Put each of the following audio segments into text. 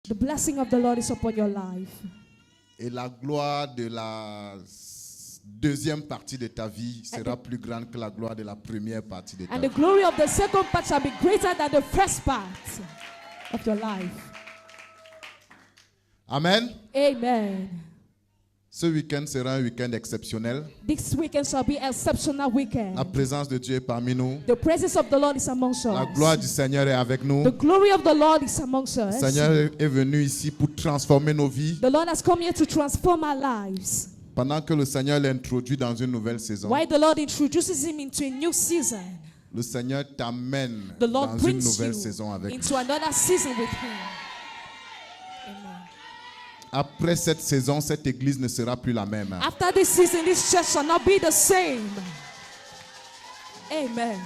The blessing of the Lord is upon your life. Et la gloire de la deuxième partie de ta vie sera plus grande que la gloire de la première partie de ta And vie. the glory of the second part shall be greater than the first part of your life. Amen. Amen. Ce week-end sera un week-end exceptionnel. This weekend shall be an exceptional weekend. La présence de Dieu est parmi nous. The presence of the Lord is amongst us. La gloire du Seigneur est avec nous. The glory of the Lord is amongst Le us. Seigneur est venu ici pour transformer nos vies. The Lord has come here to transform our lives. Pendant que le Seigneur l'introduit dans une nouvelle saison, While the Lord introduces him into a new season, le Seigneur t'amène the Lord dans une brings nouvelle you saison avec lui. into another season with him. Amen. Après cette saison, cette église ne sera plus la même. After this season, this church shall not be the same. Amen.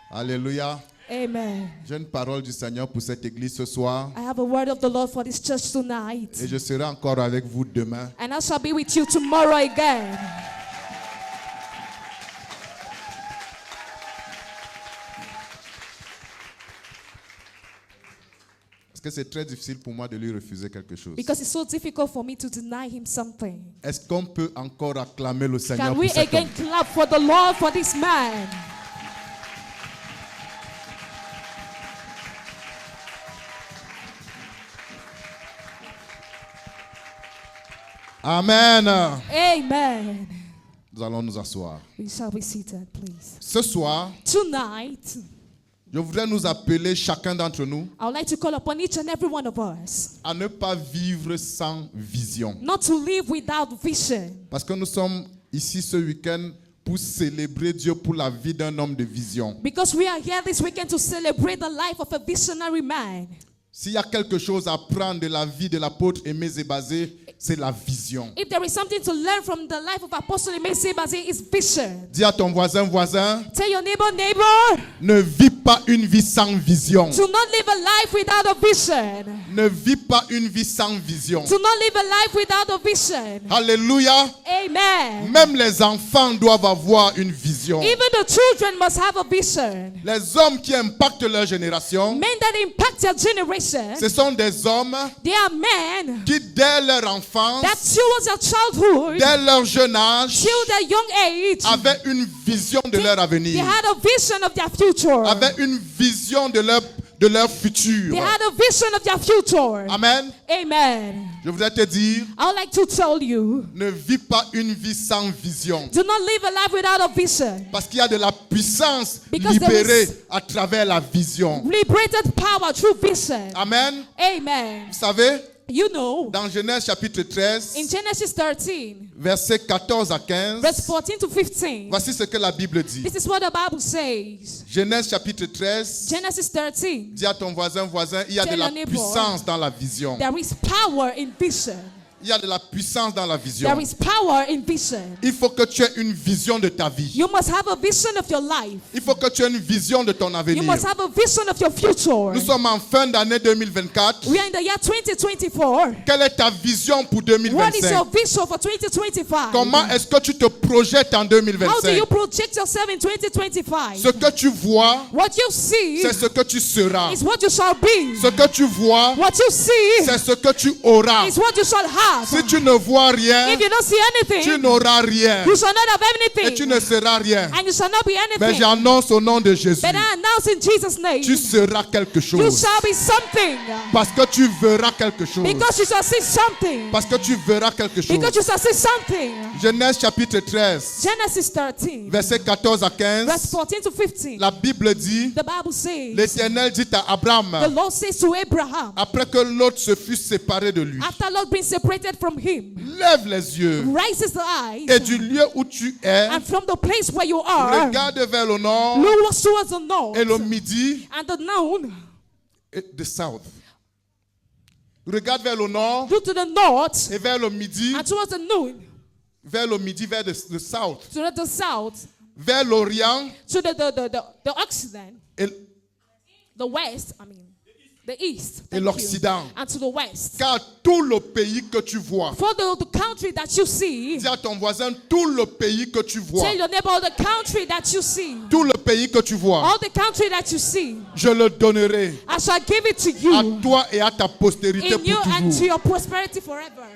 Alléluia. Amen. J'ai une parole du Seigneur pour cette église ce soir. I have a word of the Lord for this church tonight. Et je serai encore avec vous demain. And I shall be with you tomorrow again. Parce que c'est très difficile pour moi de lui refuser quelque chose. Because it's so difficult for me to deny him something. Est-ce qu'on peut encore acclamer le Seigneur Can pour we cet again homme? clap for the Lord for this man? Amen. Amen. Nous allons nous asseoir. We shall be seated, please. Ce soir, Tonight, je voudrais nous appeler chacun d'entre nous I would like to call upon each and every one of us à ne pas vivre sans vision. not to live without vision. Parce que nous sommes ici ce week-end pour célébrer Dieu pour la vie d'un homme de vision. Because we are here this weekend to celebrate the life of a visionary man. S'il y a quelque chose à prendre de la vie de l'apôtre Aimé Zébazé, c'est la vision. If there is something to learn from the life of Apostle Aimé Zébazé, it's vision. Dis à ton voisin, Tell your neighbor, ne vis pas une vie sans vision. to not live a life without a vision. Ne vis pas une vie sans vision. To not live a life without a vision. Alléluia. Amen. Même les enfants doivent avoir une vision. Even the children must have a vision. Les hommes qui impactent leur génération, Men that impact their generation, ce sont des hommes they are men qui, dès leur enfance, that towards their childhood, dès leur jeune âge, till their young age, avaient une vision de leur they avenir, had a vision of their future. avaient une vision de leur futur. They had a vision of their future. Amen. Amen. Je voudrais te dire, I would like to tell you, ne vis pas une vie sans vision. do not live a life without a vision. Parce qu'il y a de la puissance Because there libérée is- à travers la vision. Liberated power through vision. Amen. Amen. Vous savez, You know, dans Genèse chapitre 13, in Genesis 13, versets 14 à 15, verse 14 to 15, voici ce que la Bible dit. this is what the Bible says. Genèse chapitre 13, Genesis 13, dis à ton voisin, il y a de Tell la your neighbor. puissance dans la vision. there is power in vision. Il y a de la puissance dans la vision. There is power in vision. Il faut que tu aies une vision de ta vie. You must have a vision of your life. Il faut que tu aies une vision de ton You avenir. must have a vision of your future. Nous sommes en fin d'année 2024. We are in the year 2024. Quelle est ta vision pour What is your 2025? vision for 2025? Comment est-ce que tu te projettes en How do 2025? you project yourself in 2025? Ce que tu vois, What you see c'est ce que tu seras. is what you shall be. Ce que tu vois, What you see c'est ce que tu auras. is what you shall have. Si tu ne vois rien, If you don't see tu anything, n'auras rien. you shall not have Et tu anything. ne seras rien. And you shall not be Mais anything. j'annonce au nom de Jésus. But I announce in Jesus' name, Tu seras quelque you chose. shall be something. Parce que tu verras quelque chose. Because you shall see something. Parce que tu verras quelque chose. Because you shall see something. Genèse chapitre 13, Genesis 13, versets 14 à verse 15. 14 to 15. La Bible dit, The Bible says, l'Éternel dit à the Abraham, Lord says to Abraham, après que l'autre se fut séparé de lui, after Lord being separated from him, lève les yeux raises the eyes, et du lieu où tu es, and from the place where you are, regarde vers le nord look towards the north et le midi and the noon. et the south. Regarde vers le nord Look to the north et vers le midi, and towards the noon, vers le midi, vers le south, to the south, vers l'orient to the Occident, et the west, the east, et l'Occident. and to the west. Car tout le pays que tu vois, For the country that you see, dis à ton voisin, tout le pays que tu vois, tell your neighbor the country that you see, tout le pays que tu vois, all the country that you see, je le donnerai I shall give it to à you, toi et à ta postérité in you pour and to toujours. your prosperity forever.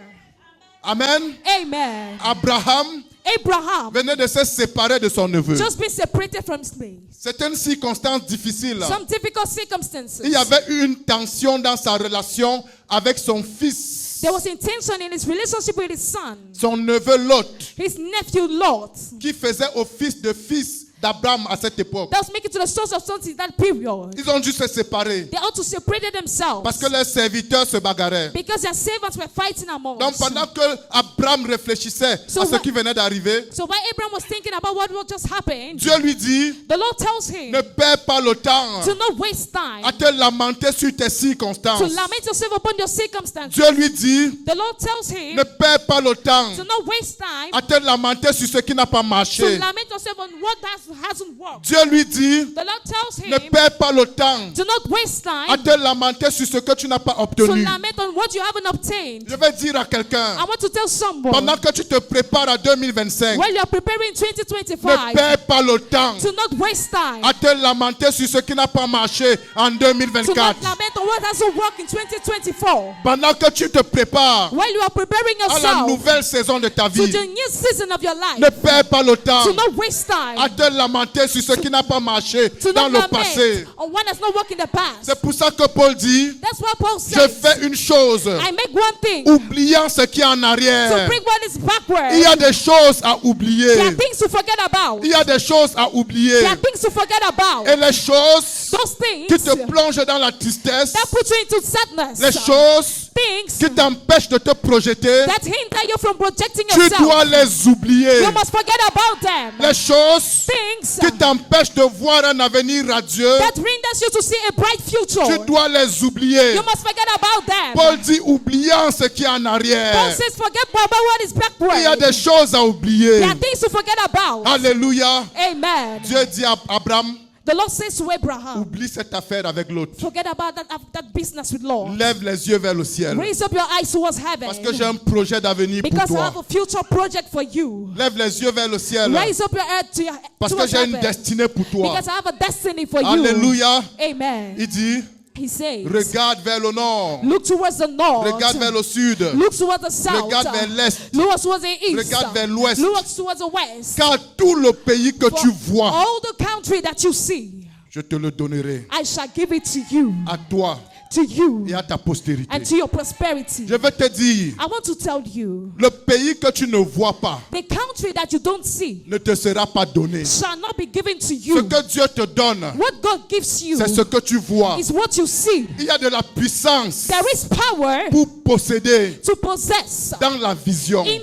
Amen. Amen. Abraham Abraham venait de se séparer de son neveu. just been separated from his slaves. C'était une circonstance difficile. Some difficult circumstances. Il y avait une tension dans sa relation avec son fils, There was intention in his relationship with his son, son neveu Lot, his nephew Lot. qui faisait office de fils d'Abraham à cette époque. That was making to the source of sons in that period. Ils ont dû se séparer They ought to separate themselves parce que leurs serviteurs se bagarraient. because their servants were fighting among Donc us. pendant que Abraham réfléchissait So à ce what- qui venait d'arriver, So while Abraham was thinking about what just happened, Dieu lui dit, the Lord tells him ne perds pas le temps to not waste time, à te lamenter sur tes to circonstances. lament yourself upon your circumstances. Dieu lui dit, The Lord tells him ne perds pas le temps to not waste time, à te lamenter sur ce qui n'a pas to marché. lament yourself on what hasn't worked. Dieu lui dit, The Lord tells ne him perds pas le temps to not waste à time, te lamenter sur ce que tu n'as pas to obtenu. lament on what you haven't obtained. Je vais dire à quelqu'un, I want to tell someone, pendant que tu te prépares à 2025, while you are preparing ne 2025, perds pas le temps to not waste time, à te lamenter sur ce qui n'a pas marché en to not 2024. lament on what hasn't worked in 2024. Pendant que tu te prépares While you are preparing à la yourself nouvelle saison de ta to vie, the new season of your life, ne perds pas le temps to not waste à time, te lamenter sur ce qui n'a pas marché to dans not le passé. lament on what has not worked in the past. C'est pour ça que Paul dit, That's why Paul je says, fais une chose, I make one thing oubliant ce qui est en to arrière. bring what is backward. Il y a des choses à oublier. There are things to forget about. Il y a des choses à oublier. There are things to forget about. Et les choses Those qui things te plongent dans la tristesse, that put you into sadness. les choses Things qui t'empêchent de te projeter, that hinder you from projecting tu yourself. dois les oublier. You must forget about them. Les choses Things qui t'empêchent de voir un avenir radieux, that hinders you to see a bright future. tu dois les oublier. You must forget about them. Paul dit, oubliant ce qui est en Paul arrière. says, forget about what is Il y a backward. des choses à oublier. There are things to forget about. Alléluia. Amen. Dieu dit à Abraham, The Lord says to Abraham, oublie cette affaire avec l'autre. forget about that business with Lord. Lève les yeux vers le ciel. Raise up your eyes towards heaven. Parce que j'ai un projet d'avenir pour Because I toi. have a future project for you. Lève les yeux vers le ciel. Raise up your head to your, Parce que towards j'ai une heaven. destinée pour toi. Because I have a destiny for you. Alléluia. Amen. Il dit, He says, regarde vers le nord. look towards the north. Regarde vers le sud. Look towards the south. Regarde vers l'est. Look towards the east. Regarde vers l'ouest. Look towards the west. Car tout le pays que For tu vois, all the country that you see, je te le donnerai I shall give it to you, à toi to you, et à ta postérité. and to your prosperity. Je vais te dire, I want to tell you, le pays que tu ne vois pas the country that you don't see ne te sera pas donné. shall not be given to Ce you. que Dieu te donne, What God gives you c'est ce que tu vois. is what you see. Il y a de la puissance There is power pour posséder to possess dans la vision. in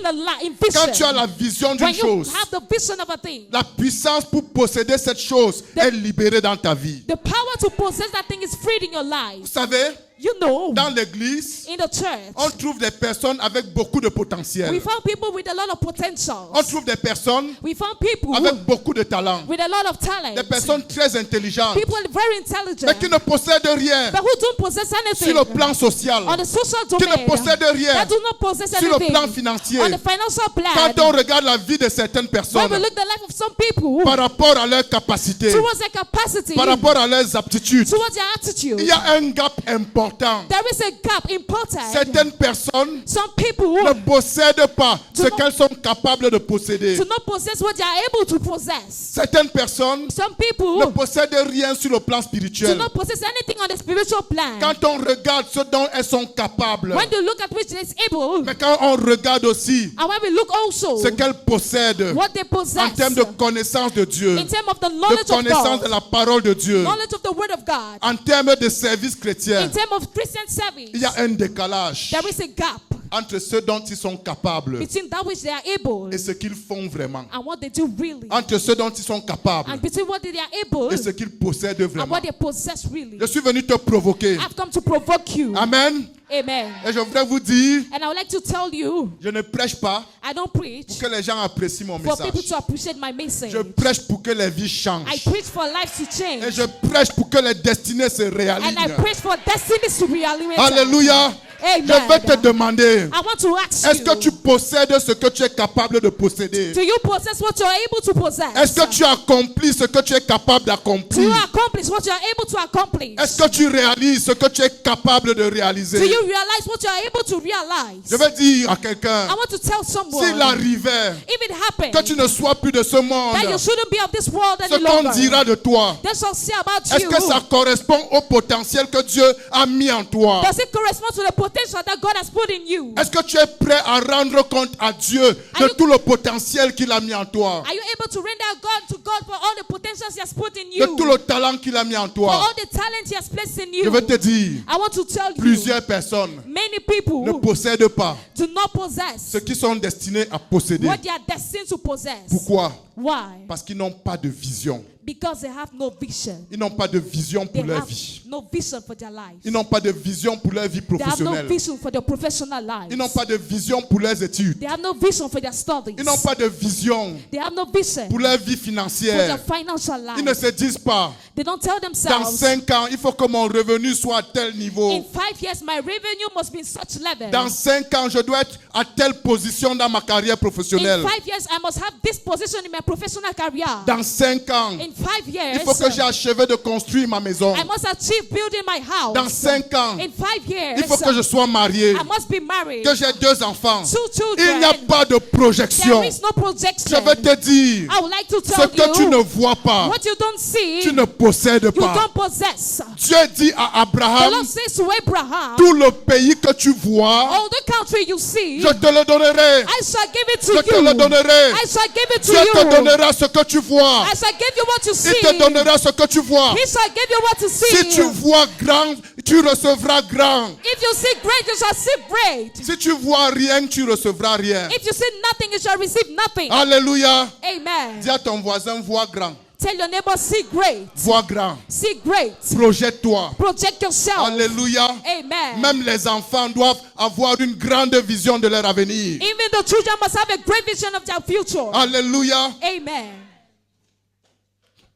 Quand tu as vision. la vision When d'une you chose, have the vision of a thing, la puissance pour posséder cette chose est libérée dans ta vie. the power to possess that thing is freed in your life. Vous savez, You know, dans l'église, in the church, on trouve des personnes avec beaucoup de potentiel. we found people with a lot of potential. On trouve des personnes We found people avec beaucoup de talent. with a lot of talent. Des personnes très intelligentes, People very mais qui intelligent, ne possèdent rien but who don't possess sur anything le plan social, on the social qui ne domain, possèdent rien that do not possess sur le anything plan financier. on the financial plan. Quand on regarde la vie de certaines When personnes we look at the life of some people par rapport à leurs capacités, towards their capacity, par rapport à leurs aptitudes, towards their attitude, il y a un gap important. there is a gap important. Certaines personnes Some people ne possèdent pas ce Do not- qu'elles sont capables de posséder. do not possess what they are able to possess. Certaines personnes Some ne people possèdent rien sur le plan do spirituel. not possess anything on the spiritual plan. Quand on regarde ce dont elles sont capables, When you look at which is able, mais quand on regarde aussi and when we look also ce qu'elles possèdent what they en possess termes de connaissance de Dieu, in terms of the de knowledge of connaissance de God, la parole de Dieu, knowledge of the word of God, en termes de service chrétien, in terms of Christian service, il y a un décalage. there is a gap. entre ce dont ils sont capables between that which they are able et ce qu'ils font vraiment. and what they do really, Entre ce dont ils sont capables and between what they are able et ce qu'ils possèdent and vraiment. what they possess really. Je suis venu te provoquer. I've come to provoke you. Amen. Amen. Et je voudrais vous dire, And I would like to tell you, je ne prêche pas I don't pour preach que les gens apprécient mon for people message. to appreciate my message. Je prêche pour que les vies I changent. preach for lives to Et change. je prêche pour que les destinées se And I réalisent. preach for destinies to be aligned. Alléluia. Amen. Je vais te demander, I want to ask est-ce que you, tu possèdes ce que tu es capable de posséder? do you possess what you are able to possess? Est-ce que tu accomplis ce que tu es capable Do you d'accomplir? accomplish what you are able to accomplish? Est-ce que tu réalises ce que tu es capable de Do réaliser? you realize what you are able to realize? Je vais dire à quelqu'un, I want to tell someone, s'il arrivait if it happened, que tu ne sois plus de ce monde, that you shouldn't be of this world ce any qu'on longer, dira de toi, they shall say about est-ce you. que ça correspond au potentiel que Dieu a mis en toi? Does it correspond to the potential that God has put in you? Est-ce que tu es prêt à rendre compte à Dieu de tout le potentiel qu'il a mis en toi? Are you able to render God to God for all the potentials He has put in De you? tout le talent qu'il a mis en For toi? all the talent He has placed in you? Je vais te dire, I want to tell you, plusieurs personnes many ne people possèdent pas do not possess ce qu'ils sont destinés à posséder. what they are destined to possess. Pourquoi? Why? Parce qu'ils n'ont pas de vision. Because they have no vision. Ils n'ont pas de vision They pour leur have vie. no vision for their lives. Ils n'ont pas de vision pour leur vie They have no professionnelle. vision for their professional Ils n'ont lives. pas de vision pour leurs études. They have no vision for their studies. Ils n'ont pas de vision They have no vision pour leur vie for their financière. financial Ils ne lives. se disent pas, They don't tell dans themselves, 5 ans, il faut que mon revenu soit à tel in niveau. 5 years my revenue must be in such level. Dans 5 ans, je dois être à telle position dans ma carrière In professionnelle. 5 years I must have this position in my professional career. Dans 5 ans, In 5 il years faut que j'ai achevé de construire ma maison. I must achieve building my house. Dans 5 ans, In 5 years il faut que je sois marié, I must be married. que j'ai 2 enfants. 2 Il n'y a children. pas de projection. There is no Je projection. vais te dire, I would like to ce tell que tu ne you, vois pas, what you don't see, tu ne possèdes you pas. don't possess. Dieu dit à The Abraham, Lord says to Abraham, tout le pays que tu vois, all the country you see, je te le donnerai. I shall give it Je to te you. le donnerai. I shall give it to Dieu te you. donnera ce que tu vois. I shall give you what you Il see. te donnera ce que tu vois. He shall give you what you see. Si tu vois grand, tu recevras grand. If you see great, you shall see great. Si tu vois rien, tu recevras rien. If you see nothing, you shall receive nothing. Alléluia. Amen. Dis à ton voisin, vois grand. Tell your neighbor, see great. Vois grand. See great. Projette-toi. Project yourself. Alléluia. Amen. Même les enfants doivent avoir une grande vision de leur avenir. Even the children must have a great vision of their future. Alléluia. Amen.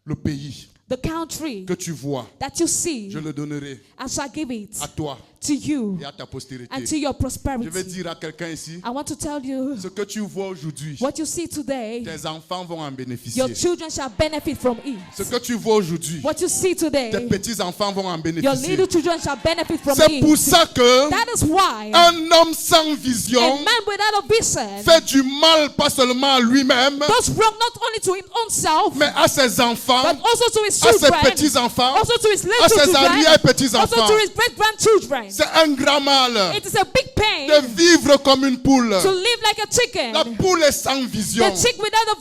Le pays The country que tu vois, that you see, je le donnerai I shall give it à toi to you et à ta postérité. and to your Je vais prosperity. dire à quelqu'un ici, I want to tell you, ce que tu vois aujourd'hui, what you see today, tes enfants vont en your bénéficier. children shall benefit from it. Ce que tu vois aujourd'hui, What you see tes today, petits-enfants vont en your bénéficier. little children shall benefit from C'est pour it. ça que That is why un homme sans a vision man without a vision fait du mal pas seulement à lui-même, does wrong not only to his own self, mais à ses enfants, but also to his à ses children, petits-enfants, also to his à little ses children, arrière-petits-enfants. also to his great-grandchildren. C'est un grand mal It is a big pain de vivre comme une poule. to live like a chicken. La poule est sans vision. The chick without a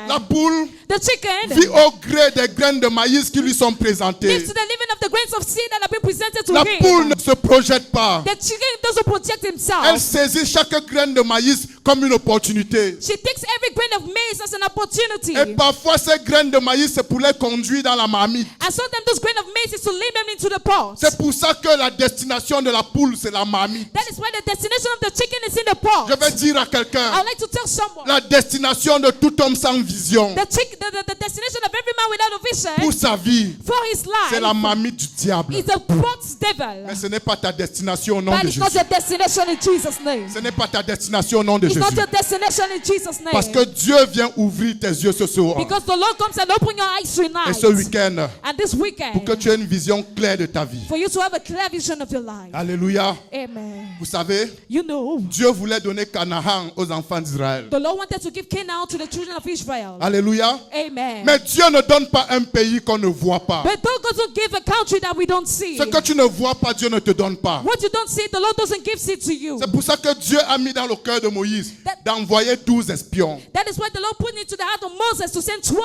La vision. poule The chicken vit au gré des graines de maïs qui lui sont présentées. lives to the living of the grains of seed that have been presented to La poule him. ne se projette pas. The chicken doesn't project Elle himself. saisit chaque graine de maïs comme une opportunité. She takes every grain of maize as an opportunity. Et parfois, ces graines de maïs, c'est pour les conduire dans la marmite. And sometimes those grain of maize is to lead them into the pot. C'est pour ça que la destination de la poule, c'est la marmite. That is why the destination of the chicken is in the pot. Je vais dire à I quelqu'un, would like to tell someone, la destination de tout homme sans vision the destination of every man without a pour vision sa vie, for his c'est la life marmite du diable. is a pot's devil. Mais ce n'est pas ta destination au nom But de it's Jésus. not your destination in Jesus' name. Ce n'est pas ta destination au nom de It's Jésus. not your destination in Jesus' name. Parce que Dieu vient ouvrir tes yeux ce soir Because the Lord comes and open your eyes et tonight. ce week-end And this weekend, pour que tu aies une vision claire de ta vie. for you to have a clear vision of your life. Alléluia. Amen. Vous savez, You know, Dieu voulait donner Canaan aux enfants d'Israël. the Lord wanted to give Canaan to the children of Israel. Alléluia. Amen. Mais Dieu ne donne pas un pays qu'on ne voit pas. But God doesn't give a country that we don't see. Ce que tu ne vois pas, Dieu ne te donne pas. What you don't see, the Lord doesn't give it to you. C'est pour ça que Dieu a mis dans le cœur de Moïse d'envoyer 12 espions That is why the Lord put into the heart of Moses to send 12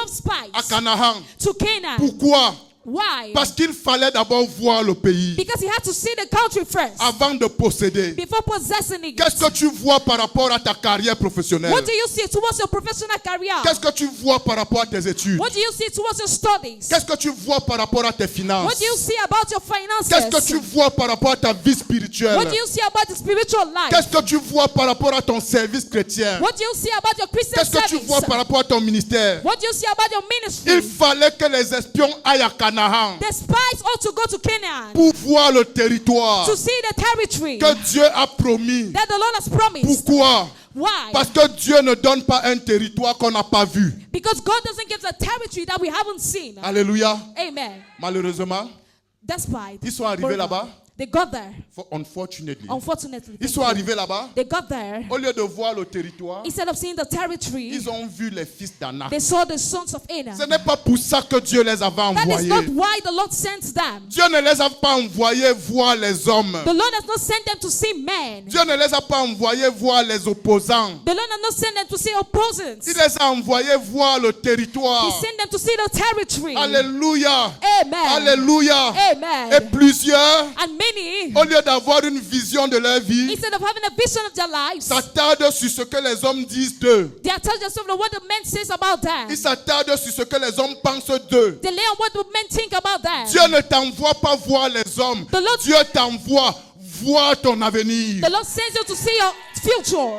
à spies Canaan. to Canaan. Pourquoi? Why? Parce qu'il fallait d'abord voir le pays Because he had to see the country first avant de posséder. before possessing it. Qu'est-ce que tu vois par rapport à ta carrière professionnelle? What do you see towards your professional career? Qu'est-ce que tu vois par rapport à tes études? What do you see towards your studies? Qu'est-ce que tu vois par rapport à tes finances? What do you see about your finances? Qu'est-ce que tu vois par rapport à ta vie spirituelle? What do you see about your spiritual life? Qu'est-ce que tu vois par rapport à ton service chrétien? What do you see about your Christian Qu'est-ce que tu service? vois par rapport à ton ministère? What do you see about your Il ministry? fallait que les espions aillent à Canaan The spies ought to go to Canaan pour voir le territoire to see the territory que Dieu a promis. that the Lord has promised. Pourquoi? Why? Parce que Dieu ne donne pas un territoire qu'on n'a pas vu. Because God doesn't give a territory that we haven't seen. Alléluia. Amen. Malheureusement, Despite. ils sont arrivés là-bas. They got there. Unfortunately. Unfortunately. Ils sont arrivés là-bas. They got there. Au lieu de voir le territoire, Instead of seeing the territory, ils ont vu les fils d'Anak. they saw the sons of Anak. Ce n'est pas pour ça que Dieu les avait That is envoyés. not why the Lord sent them. Dieu ne les a pas envoyés voir les hommes. The Lord has not sent them to see men. Dieu ne les a pas envoyés voir les opposants. The Lord has not sent them to see opposants. Il les a envoyés voir le territoire. He sent them to see the territory. Alléluia. Amen. Alléluia. Amen. Et plusieurs, And many, au lieu d'avoir une vision de leur vie, instead of having a vision of their lives, s'attardent sur ce que les hommes disent d'eux. they attach themselves to what the men says about them. Ils s'attardent sur ce que les hommes pensent d'eux. They lay on what the men think about them. Dieu ne t'envoie pas voir les hommes. The Lord- Dieu t'envoie voir ton avenir. The Lord sends you to see your future.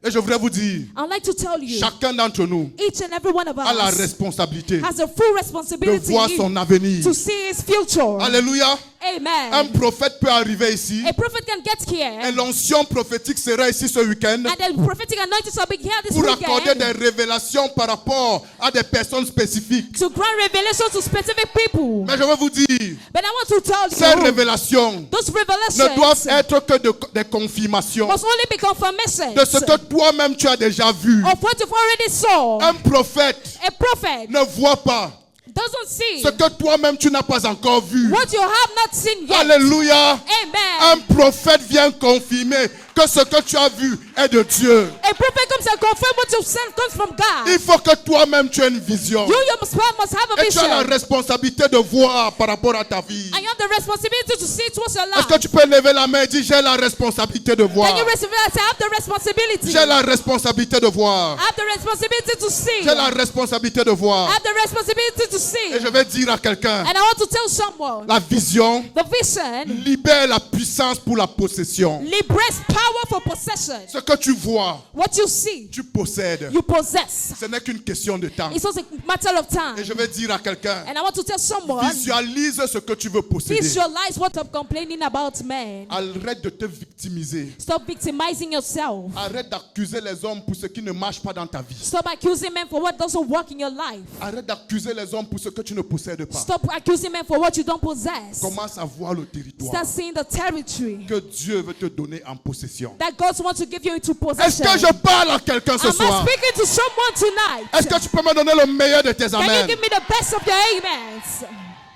Et je voudrais vous dire, I'd like to tell you, chacun d'entre nous each and every one of a la us responsabilité has a full de responsibility voir son avenir. to see his future. Alléluia. Un Amen. prophète peut arriver ici. A prophet can get Et here, l'onction prophétique sera ici ce week-end and the prophetic anointing shall be here this pour accorder weekend des révélations par rapport à des personnes spécifiques. to grant revelation to specific people. Mais je veux vous dire, But I want to tell ces you, révélations those ne doivent revelations être que des confirmations must only be confirmations de ce que toi-même tu as déjà vu. of what you've already saw. Un prophète A prophet ne voit pas doesn't see ce que toi-même tu n'as pas encore vu. what you have not seen yet. Alléluia. Amen. Un prophète vient confirmer que ce que tu as vu est de Dieu. A prophet comes and confirms what you've seen comes from God. Il faut que toi-même tu aies une vision. You yourself must have a Et tu as la vision. responsabilité de voir par rapport à ta vie. And you have the responsibility to see towards your Est-ce life. que tu peux lever la main et dire j'ai la responsabilité de voir. Can you receive it? I have the responsibility. J'ai la responsabilité de voir. I have the responsibility to see. J'ai la responsabilité de I voir. have the responsibility to see. Et je vais dire à quelqu'un, And I want to tell someone, la vision the vision libère la puissance pour la possession. liberates power for possession. Ce que tu vois, What you see, tu possèdes. you possess. Ce n'est qu'une question de temps. It's also a matter of Et time. je vais dire à quelqu'un, And I want to tell someone, visualise ce que tu veux posséder. visualize what I'm complaining about, man. Arrête de te victimiser. Stop victimizing yourself. Arrête d'accuser les hommes pour ce qui ne marche pas dans ta vie. Stop accusing men for what doesn't work in your life. Arrête d'accuser les hommes pour ce que tu ne possèdes pas. Stop accusing men for what you don't possess. Commence à voir le territoire Start seeing the territory que Dieu veut te donner en possession. that God wants to give you into Est-ce possession. que je parle à quelqu'un ce Am I soir? speaking to someone tonight? Est-ce que tu peux me donner le meilleur de tes Can you amens? give me the best of your amens?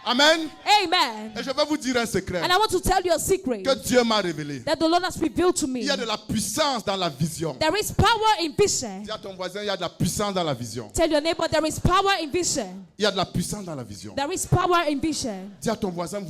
Amen. Amen. Et je vais vous dire un secret And I want to tell you a secret que Dieu m'a révélé. that the Lord has revealed to Il me. y a de la puissance dans la vision. There is power in vision. Dis à ton voisin, il y a de la puissance dans la vision. Tell your neighbor there is power in vision. Il y a de la puissance dans la vision. There is power in vision. Dis à ton voisin,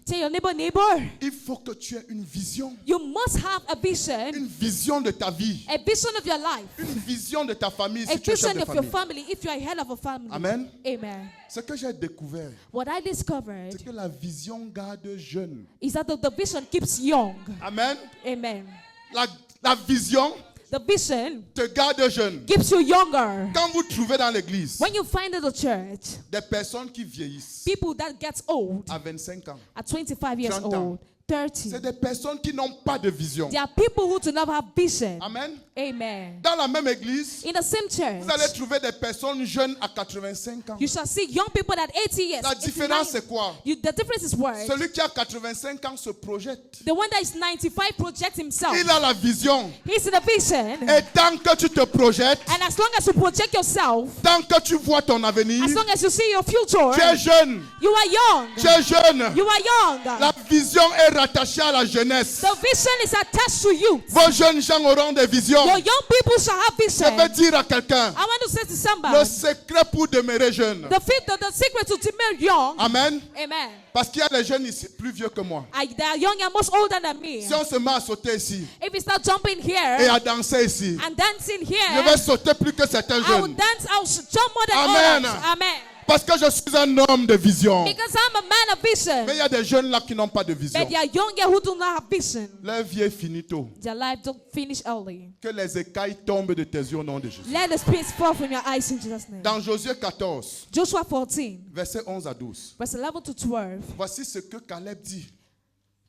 Tell your neighbor, il faut que tu aies une vision. you must have a vision, Une vision de ta vie. a vision of your life, Une vision de ta famille a si tu es chef vision de of your famille. family if you are head of a family. Amen. Amen. Ce que j'ai découvert, What I discovered c'est que la vision garde jeune. is that the vision keeps young. Amen. Amen. La vision The vision te garde jeune. keeps you younger. Quand vous trouvez dans l'église When you find in the church des personnes qui vieillissent people that get old à 25 ans, at 25 years 30 ans. old, 30, c'est des personnes qui n'ont pas de vision. there are people who do not have vision. Amen. Amen. Dans la même église, In the same church, vous allez trouver des personnes jeunes à 85 ans. you shall see young people at 80 years. La 89. différence, c'est quoi? The difference is what? Celui qui a 85 ans se projette. The one that is 95 projects himself. Il a la vision. He's in a vision. Et tant que tu te projettes, And as long as you project yourself, tant que tu vois ton avenir, as long as you see your future, tu es jeune. you are young. Tu es jeune. You are young. La vision est rattachée à la jeunesse. The vision is attached to you. Vos jeunes gens auront des visions. vision. Your young people shall have Je vision. vais dire à quelqu'un, I want to say to le somebody, secret pour demeurer jeune. the secret to remain young. Amen. Amen. Parce qu'il y a des jeunes ici, plus vieux que moi. They are young and much older than me. Si on se met à sauter ici If we start jumping et here à danser ici, and dancing je here, vais sauter plus que certains I will jeunes. dance, I will jump more than Amen. others. Amen. Parce que je suis un homme de vision. Because I'm a man of vision. Mais il y a des jeunes là qui n'ont pas de vision. But there are young who do not have vision. Leur vie est finito. Their life don't finish early. Que les écailles tombent de tes yeux au nom de Jésus. Let the spirits fall from your eyes in Jesus' name. Dans Josué 14, Joshua 14, versets 11 à 12. verse 11 to 12. Voici ce que Caleb dit.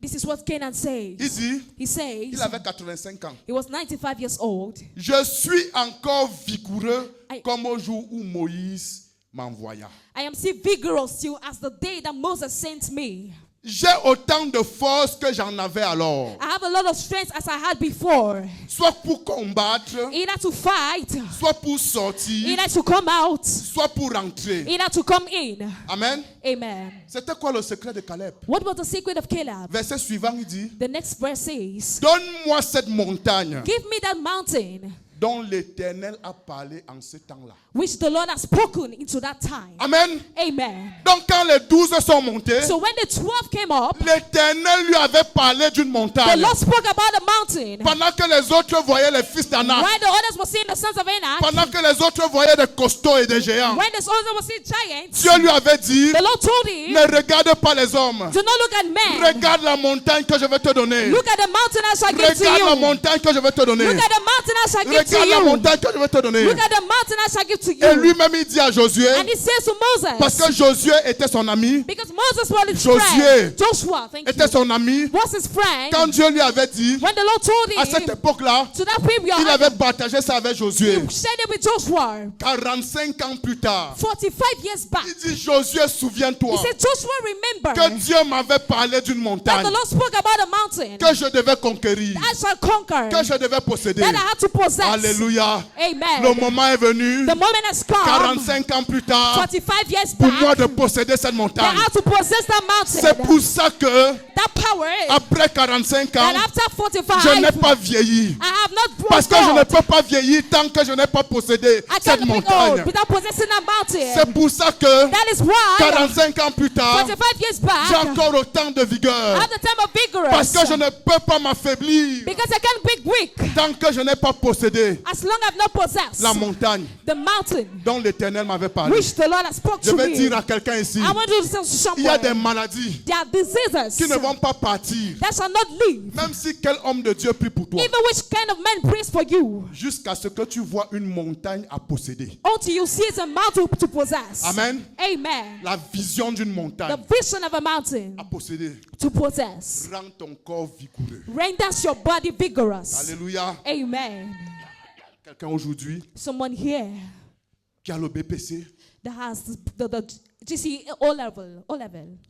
This is what Canaan says. Il dit, He says il avait 85 ans. he was 95 years old. Je suis encore vigoureux I- comme au jour où Moïse m'envoya. I am still vigorous till as the day that Moses sent me. J'ai autant de force que j'en avais alors. I have a lot of strength as I had before. Soit pour combattre, Either to fight, soit pour sortir, either to come out, soit pour rentrer. either to come in. Amen. Amen. C'était quoi le secret de Caleb? What was the secret of Caleb? Verset suivant, il dit, The next verse says, donne-moi cette montagne give me that mountain dont l'Éternel a parlé en ce temps-là. which the Lord has spoken into that time. Amen. Amen. Donc quand les 12 sont montés, So when the 12 came up, l'Éternel lui avait parlé d'une the montagne. Lord spoke about the mountain. Pendant que les autres voyaient les fils d'Anak. While the others were seeing the sons of Anak, Pendant que les autres voyaient des costauds et des géants. when the others were seeing giants, Dieu lui avait dit, the Lord told him, ne regarde pas les hommes. do not look at men. Regarde la montagne que je vais te donner. Look at the mountain I shall give to Regarde la you. montagne que je vais te donner. Look at the mountain I shall give to Regarde la you. montagne que je vais te donner. Look at the mountain I shall give to Et you. lui-même il dit à Josué, And he says to parce Moses, que Josué était son ami, because Moses was his Josué friend. Joshua, thank était you. son ami, Was his friend. quand Dieu lui avait dit, When the Lord told à cette him époque-là, to that period, il avait partagé ça avec Josué. he shared it with Joshua. 45 ans plus tard, 45 years back, il dit, Josué, he souviens-toi said, Joshua, remember que Dieu m'avait parlé d'une that montagne the Lord spoke about a mountain que je devais conquérir, I shall conquer, que je devais posséder. that I had to possess. Alléluia. Amen. Le moment est venu, The moment has come, 45 ans plus tard, 45 years pour back, moi de posséder cette that montagne. I had to possess that mountain. C'est pour ça que, That power, après 45 ans, that after 45, je n'ai pas vieilli. I have not grown Parce que je ne old. peux pas vieillir tant que je n'ai pas possédé I cette can't be montagne. old without possessing that mountain. C'est pour ça que, That is why, 45 ans plus tard, 45 years back, j'ai encore autant de I vigueur. have the time of vigorous. Parce que je ne peux pas m'affaiblir Because I can't be weak tant que je n'ai pas possédé as long as I've not possessed la montagne the mountain dont l'Éternel m'avait parlé. which the Lord has spoke Je to vais me. dire à quelqu'un ici, I want you to tell il y a des someone maladies there are diseases qui ne vont pas partir, that shall not leave, même si quel homme de Dieu prie pour toi, even which kind of man prays for you, jusqu'à ce que tu vois une montagne à posséder. until you see it's a mountain to possess. Amen. Amen. La vision d'une The montagne vision of a mountain à posséder to possess rend ton corps vigoureux. renders your body vigorous. Alléluia. Amen. Quelqu'un aujourd'hui Someone here qui a le BPC that has the GCE O level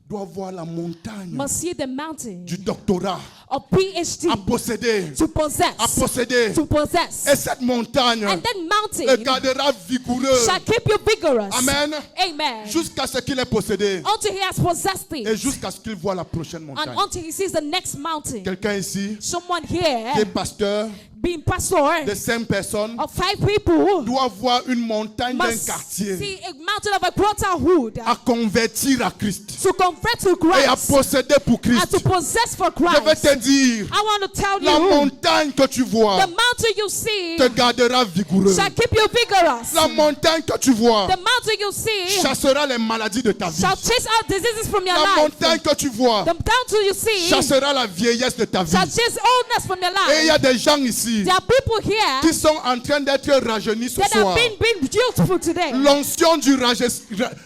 doit voir la montagne must see the mountain du doctorat of PhD à posséder. to possess. À posséder. To possess. Et cette montagne And that le mountain gardera vigoureux. shall keep you vigorous. Amen. Amen. Jusqu'à ce qu'il ait possédé. Until he has possessed Et it. jusqu'à ce qu'il voit la prochaine And montagne. until he sees the next mountain. Quelqu'un ici Someone qui est here pasteur being pastor de 5 personnes of 5 people doit voir une montagne d'un must quartier see a mountain of a brotherhood à convertir à Christ to convert to et à Christ posséder pour and Christ. to possess for Je vais Christ. te dire, I want to tell la you, montagne que tu the vois mountain you see te gardera vigoureux. shall keep you vigorous. La montagne que tu vois The mountain you see chassera les maladies de ta vie. shall chase out diseases from your La life. montagne que tu vois The mountain you see chassera la vieillesse de ta vie. shall chase oldness from your Et il y life. a des gens ici There are people here qui sont en train d'être rajeunis ce that soir. have been beautiful today. L'onction du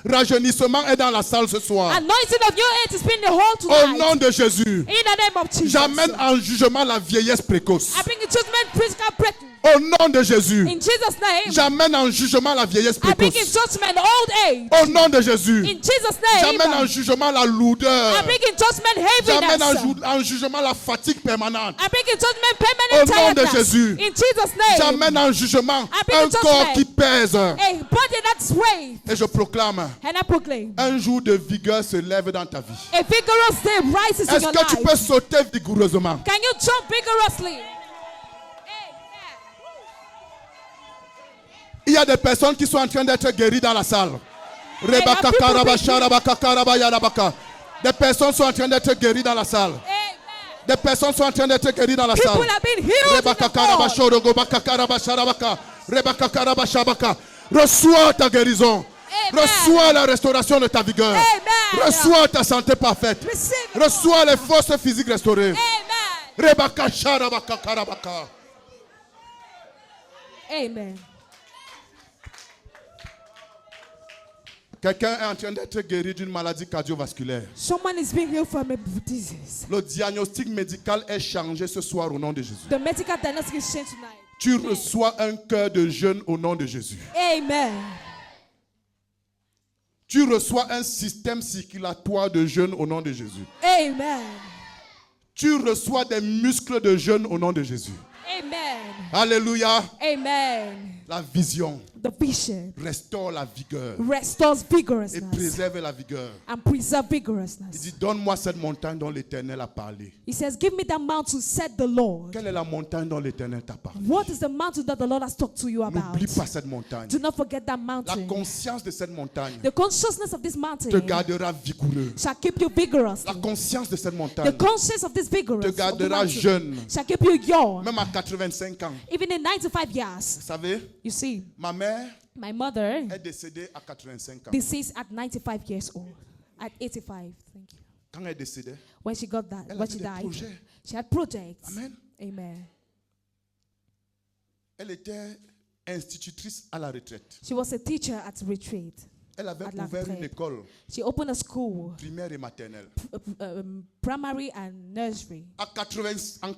rajeunissement est dans la salle ce soir. Anointing of your head is being the whole Au tonight. nom de Jésus, In the name of Jesus. j'amène en jugement la vieillesse précoce. I bring in judgment physical pregnant. Au nom de Jésus, In Jesus' name. j'amène en jugement la vieillesse I bring in précoce. judgment old age. Au nom de Jésus, In Jesus' name. j'amène en jugement la lourdeur. I bring in judgment J'amène heaviness. en jugement la fatigue permanente. I bring in judgment Au permanent nom de tiredness. Jésus. In Jesus' name. J'amène en jugement I bring un in corps judgment. qui pèse. A body that's weight. Et je proclame, And I proclaim. un jour de vigueur se lève dans ta vie. A vigorous day rises in Est-ce your que tu life. peux sauter vigoureusement? Can you jump vigorously? Amen. Il y a des personnes qui sont en train d'être guéries dans la salle. Des personnes sont en train d'être guéries dans la salle. Des personnes sont en train d'être guéries dans la salle. People have been healed in the Lord. Reçois ta guérison. Amen. Reçois la restauration de ta vigueur. Amen. Reçois ta santé parfaite. Receive it. Reçois les forces physiques restaurées. Amen. Amen. Quelqu'un est en train d'être guéri d'une maladie cardiovasculaire. Someone is being healed from a disease. Le diagnostic médical est changé ce soir au nom de Jésus. The medical diagnostic is changed tonight. Tu reçois un cœur de jeûne au nom de Jésus. Amen. Tu reçois un système circulatoire de jeûne au nom de Jésus. Amen. Tu reçois des muscles de jeûne au nom de Jésus. Amen. Alléluia. Amen. La vision The vision restaure la vigueur restores et vigorousness préserve la vigueur. and preserve Il vigorousness. dit, donne-moi cette montagne dont l'Éternel a parlé. He says, give me that mountain, said the Lord. Quelle est la montagne dont l'Éternel t'a parlé? What is the mountain that the Lord has talked to you about? N'oublie pas cette montagne. Do not forget that La mountain. conscience de cette montagne The consciousness of this mountain te gardera vigoureux. shall keep you vigorous. La conscience de cette The montagne conscience of this vigorous te of the gardera mountain jeune. shall keep you young. Même à 85 ans. Even in 95 years. Vous savez, You see, ma mère my mother est décédée à 85 ans. deceased at 95 years old. At 85, thank you. Quand elle est décédée, When she got that, elle when avait she des died, projets. she had projects. Amen. Amen. Elle était institutrice à la retraite. She was a teacher at retreat. Elle avait À la ouvert une retraite. école She opened a school, primaire et maternelle. primary and nursery. À 80 ans,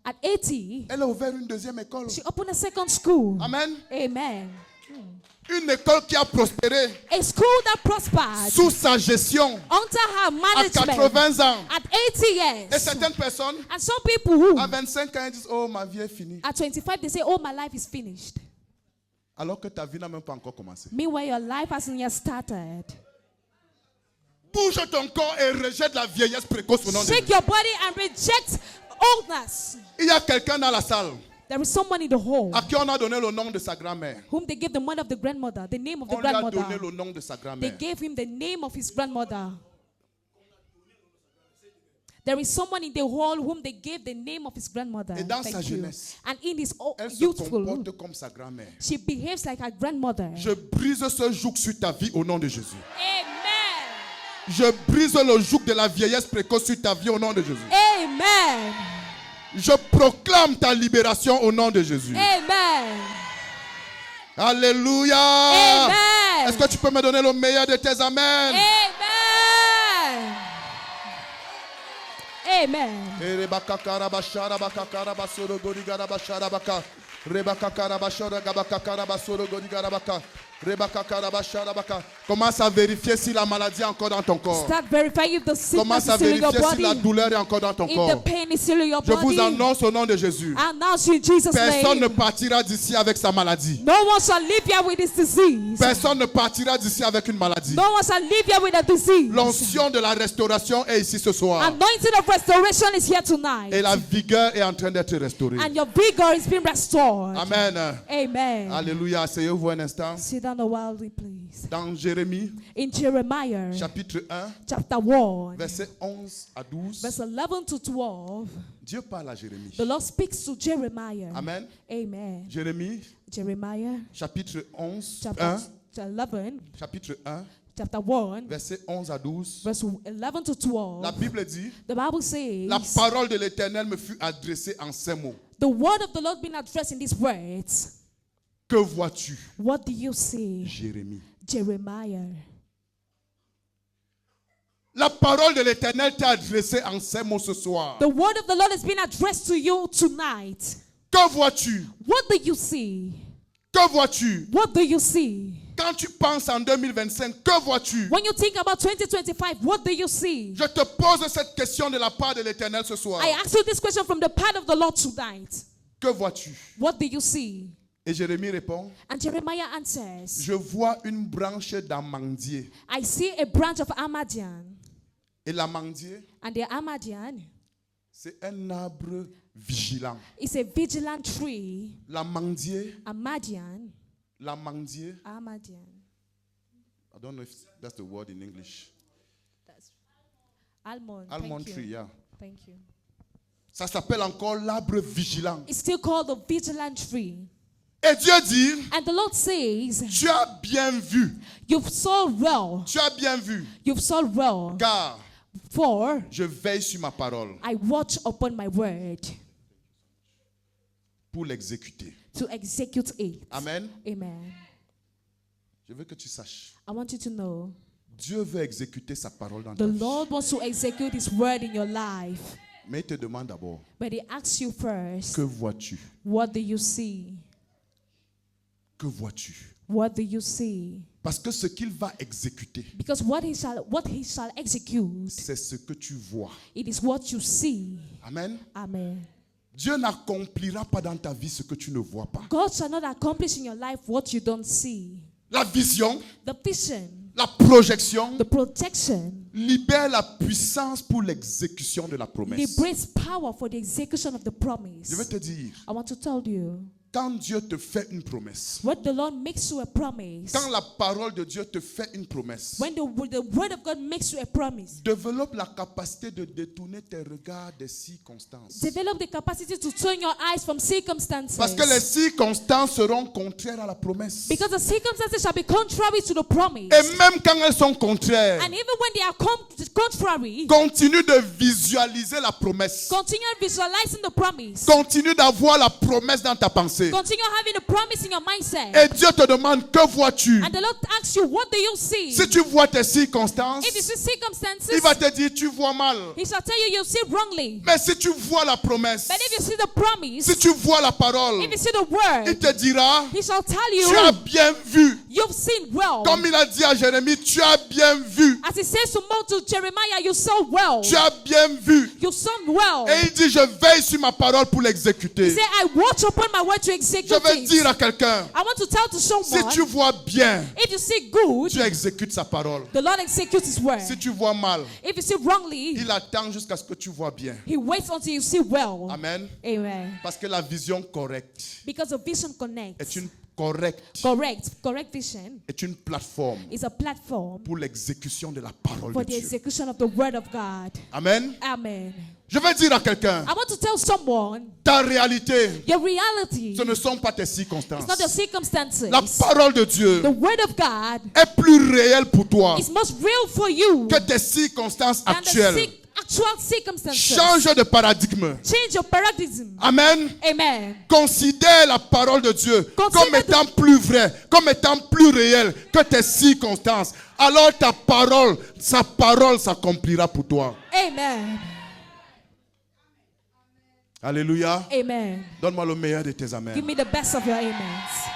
At 80, elle a ouvert une deuxième école. she opened a second school. Amen. Amen. Une école qui a prospéré A school that prospered sous sa gestion under her à management 80 ans. at 80 Et years. certaines personnes, And some people who, à 25 ans, ils disent, oh, ma vie est finie. at 25, they say, oh, my life is finished. Alors que ta vie n'a même pas encore commencé. Meanwhile, your life hasn't yet started. Bouge ton corps et rejette la vieillesse précoce au nom de Shake Jésus. your body and reject oldness. Il y a quelqu'un dans la salle There is someone in the home à qui on a donné le nom de sa grand-mère. whom they gave the name of the grandmother, the name of the On lui a donné grandmother. le nom de sa They grand-mère. gave him the name of his grandmother. There is someone in the hall whom they gave the name of his grandmother. Et dans Thank sa you. jeunesse, And in his Elle se youthful, comporte comme sa grand-mère. she behaves like her grandmother. Je brise ce joug sur ta vie au nom de Jésus. Amen. Je brise le joug de la vieillesse précoce sur ta vie au nom de Jésus. Amen. Je proclame ta libération au nom de Jésus. Amen. Alléluia. Amen. Est-ce que tu peux me donner le meilleur de tes amens? Amen. Amen. Commence à vérifier si la maladie est encore dans ton corps. Start verifying if the sickness Commence is à still in your vérifier si body. la douleur est encore dans ton If the corps. pain is still in your Je vous body. annonce au nom de Jésus. Announce in Jesus' Personne ne name. partira d'ici avec sa maladie. No one shall live here with this disease. Personne ne partira d'ici avec une maladie. No one shall live here with a disease. L'onction de la restauration est ici ce soir. Anointing of restoration is here tonight. Et la vigueur est en train d'être restaurée. And your vigor is being restored. Amen. Amen. Alléluia. Asseyez-vous un instant. Sit down a while, please. Dans Jérémie, In Jeremiah, chapitre 1, chapter 1, versets 11 à 12. verse 11 to 12, Dieu parle à Jérémie. the Lord speaks to Jeremiah. Amen. Amen. Jérémie, Jeremiah, chapitre 11, chapter 1, 11, chapitre 1, chapter 1, versets 11 à 12. verse 11 to 12. La Bible dit, The Bible says, la parole de l'Éternel me fut adressée en ces mots. the word of the Lord being addressed in these words. Que vois-tu, What do you see, Jérémie? Jeremiah? La parole de l'Éternel t'est adressée en ces mots ce soir. The word of the Lord is being addressed to you tonight. Que vois-tu? What do you see? Que vois-tu? What do you see? Quand tu penses en 2025, que vois-tu? When you think about 2025, what do you see? Je te pose cette question de la part de l'Éternel ce soir. I ask you this question from the part of the Lord tonight. Que vois-tu? What do you see? Et Jérémie répond, And Jeremiah answers, je vois une branche d'amandier. I see a branch of Amadian. Et l'amandier, And the Amadian c'est un arbre vigilant. is a vigilant tree. L'amandier, Amadian L'amandier. Armadian. I don't know if that's the word in English. That's almond. Almond Thank tree, you. yeah. Thank you. Ça s'appelle encore l'arbre vigilant. It's still called the vigilant tree. Et Dieu dit, And the Lord says, tu as bien vu. you've saw well. Tu as bien vu. You've saw well. Car For je veille sur ma parole I watch upon my word pour l'exécuter. to execute it. Amen. Amen. Je veux que tu saches. I want you to know Dieu veut exécuter sa parole dans the ta vie. Lord wants to execute His word in your life. Mais il te demande d'abord, But He asks you first, que vois-tu? what do you see? Que vois-tu? What do you see? Parce que ce qu'il va exécuter, Because what he shall execute, c'est ce que tu vois. it is what you see. Amen. Amen. Dieu n'accomplira pas dans ta vie ce que tu ne vois pas. God shall not accomplish in your life what you don't see. La vision, The vision, la projection the protection, libère la puissance pour l'exécution de la promesse. liberates power for the execution of the promise. Je vais te dire, I want to tell you, quand Dieu te fait une promesse, when the Lord makes you a promise, quand la parole de Dieu te fait une promesse, when the word of God makes you a promise, développe la capacité de détourner tes regards des circonstances. develop the capacity to turn your eyes from circumstances. Parce que les circonstances seront contraires à la promesse. Because the circumstances shall be contrary to the promise. Et même quand elles sont contraires, And even when they are contrary, continue de visualiser la promesse. continue visualizing the promise. Continue d'avoir la promesse dans ta pensée. Continue having the promise in your mindset. Et Dieu te demande, que vois-tu? And the Lord asks you, what do you see? Si tu vois tes circonstances, If you see circumstances, il va te dire, tu vois mal. He shall tell you see wrongly. Mais si tu vois la promesse, But if you see the promise, si tu vois la parole, if you see the il word, te dira, He shall tell tu as you, bien vu. you've seen well. Comme il a dit à Jérémie, tu as bien vu. As He says to Jeremiah, you saw well. Tu as bien vu. You saw well. Et il dit, je veille sur ma parole pour He l'exécuter. said, I watch upon my word to Je execute vais it. dire à quelqu'un, I want to tell to si someone, tu vois bien, if you see good, tu exécutes sa parole. the Lord executes His word. Si tu vois mal, If you see wrongly, il attend jusqu'à ce que tu vois bien. He waits until you see well. Amen. Amen. Parce que la vision correcte Because the vision connects. est une Correct vision est une plateforme is a platform pour l'exécution de la parole for de the Dieu. execution of the word of God. Amen. Amen. Je vais dire à quelqu'un, I want to tell someone, ta réalité, your reality ce ne sont pas tes is circonstances. not your circumstances. La parole de Dieu The word of God est plus réelle pour toi is most real for you que tes circonstances than the actuelles. actual circumstances. Change de paradigme. Change your paradigm. Amen. Amen. Considère la parole de Dieu Considère comme étant plus vraie, comme étant plus réelle que tes circonstances. Alors ta parole, sa parole s'accomplira pour toi. Amen. Alléluia. Amen. Donne-moi le meilleur de tes Give amens. me the best of your amens.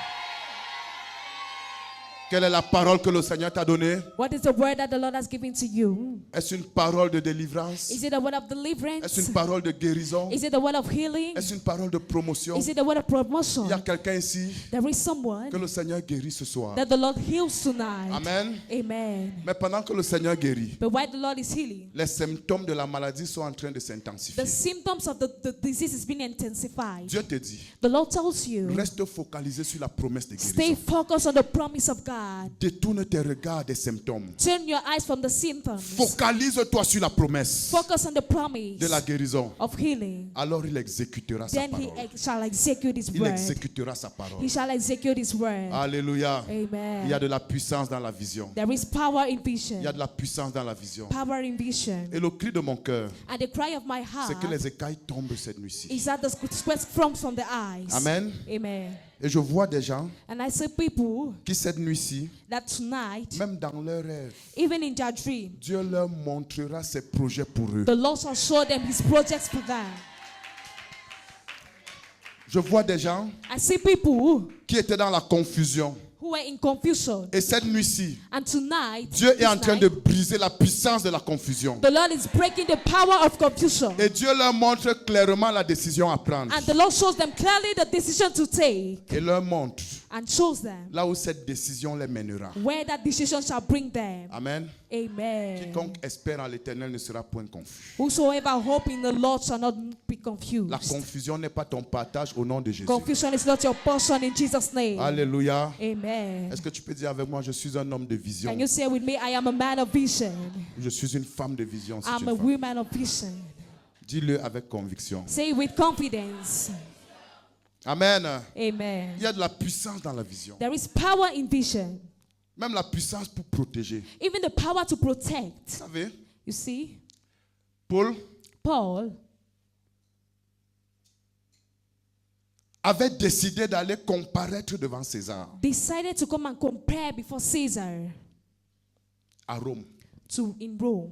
Quelle est la parole que le Seigneur t'a donnée? What is the word that the Lord has given to you? Est-ce une parole de délivrance? Is it a word of Est-ce deliverance? une parole de guérison? Is it a word of healing? Est-ce une parole de promotion? Is it a word of promotion? Il y a quelqu'un ici There is someone que le Seigneur guérit ce soir. that the Lord heals tonight. Amen. Amen. Mais pendant que le Seigneur guérit, But while the Lord is healing, les symptômes de la maladie sont en train de the s'intensifier. symptoms of the disease is being intensified. Dieu te dit, The Lord tells you, reste focalisé sur la promesse de stay guérison. focused on the promise of God. Détourne tes regards des symptômes. Turn your eyes from the symptoms. Focalise-toi sur la promesse Focus on the promise de la guérison. of healing. Alors il exécutera sa Then He parole. shall execute His Il word. exécutera sa parole. He shall execute His word. Alléluia. Il y a Amen. de la puissance dans la vision. There is power in Il vision. y a de la puissance dans la vision. Power in vision. Et le cri de mon cœur, And the cry of my c'est que heart les écailles tombent cette nuit-ci. is that the sweat comes from the eyes. Amen. Amen. Et je vois des gens And I see people qui cette nuit-ci, that tonight, même dans leurs rêves, even in their dream, Dieu leur montrera ses projets pour eux. the Lord shall show them His projects for them. Je vois des gens I see people qui étaient dans la confusion. who were in confusion. Et cette nuit-ci, And tonight, Dieu est this en train night, de briser la puissance de la confusion. the Lord is breaking the power of confusion. Et Dieu leur montre clairement la décision à prendre. And the Lord shows them clearly the decision to take. Et leur montre and chose them là où cette décision les mènera. where that decision shall bring them. Amen. Amen. Quiconque espère en l'Éternel ne sera point confus. Whosoever hope in the Lord shall not be confused. La confusion n'est pas ton partage au nom de Jésus. Confusion is not your portion in Jesus' name. Alléluia. Amen. Est-ce que tu peux dire avec moi, je suis un homme de vision. Can you say with me, I am a man of vision. Je suis une femme de vision. Si I'm tu a es femme. woman of vision. Dis-le avec conviction. Say it with confidence. Amen. Amen. Il y a de la puissance dans la vision. There is power in vision. Même la puissance pour protéger. Even the power to protect. Vous savez, You see, Paul avait décidé d'aller comparaître devant César decided to come and compare before Caesar à Rome. in Rome.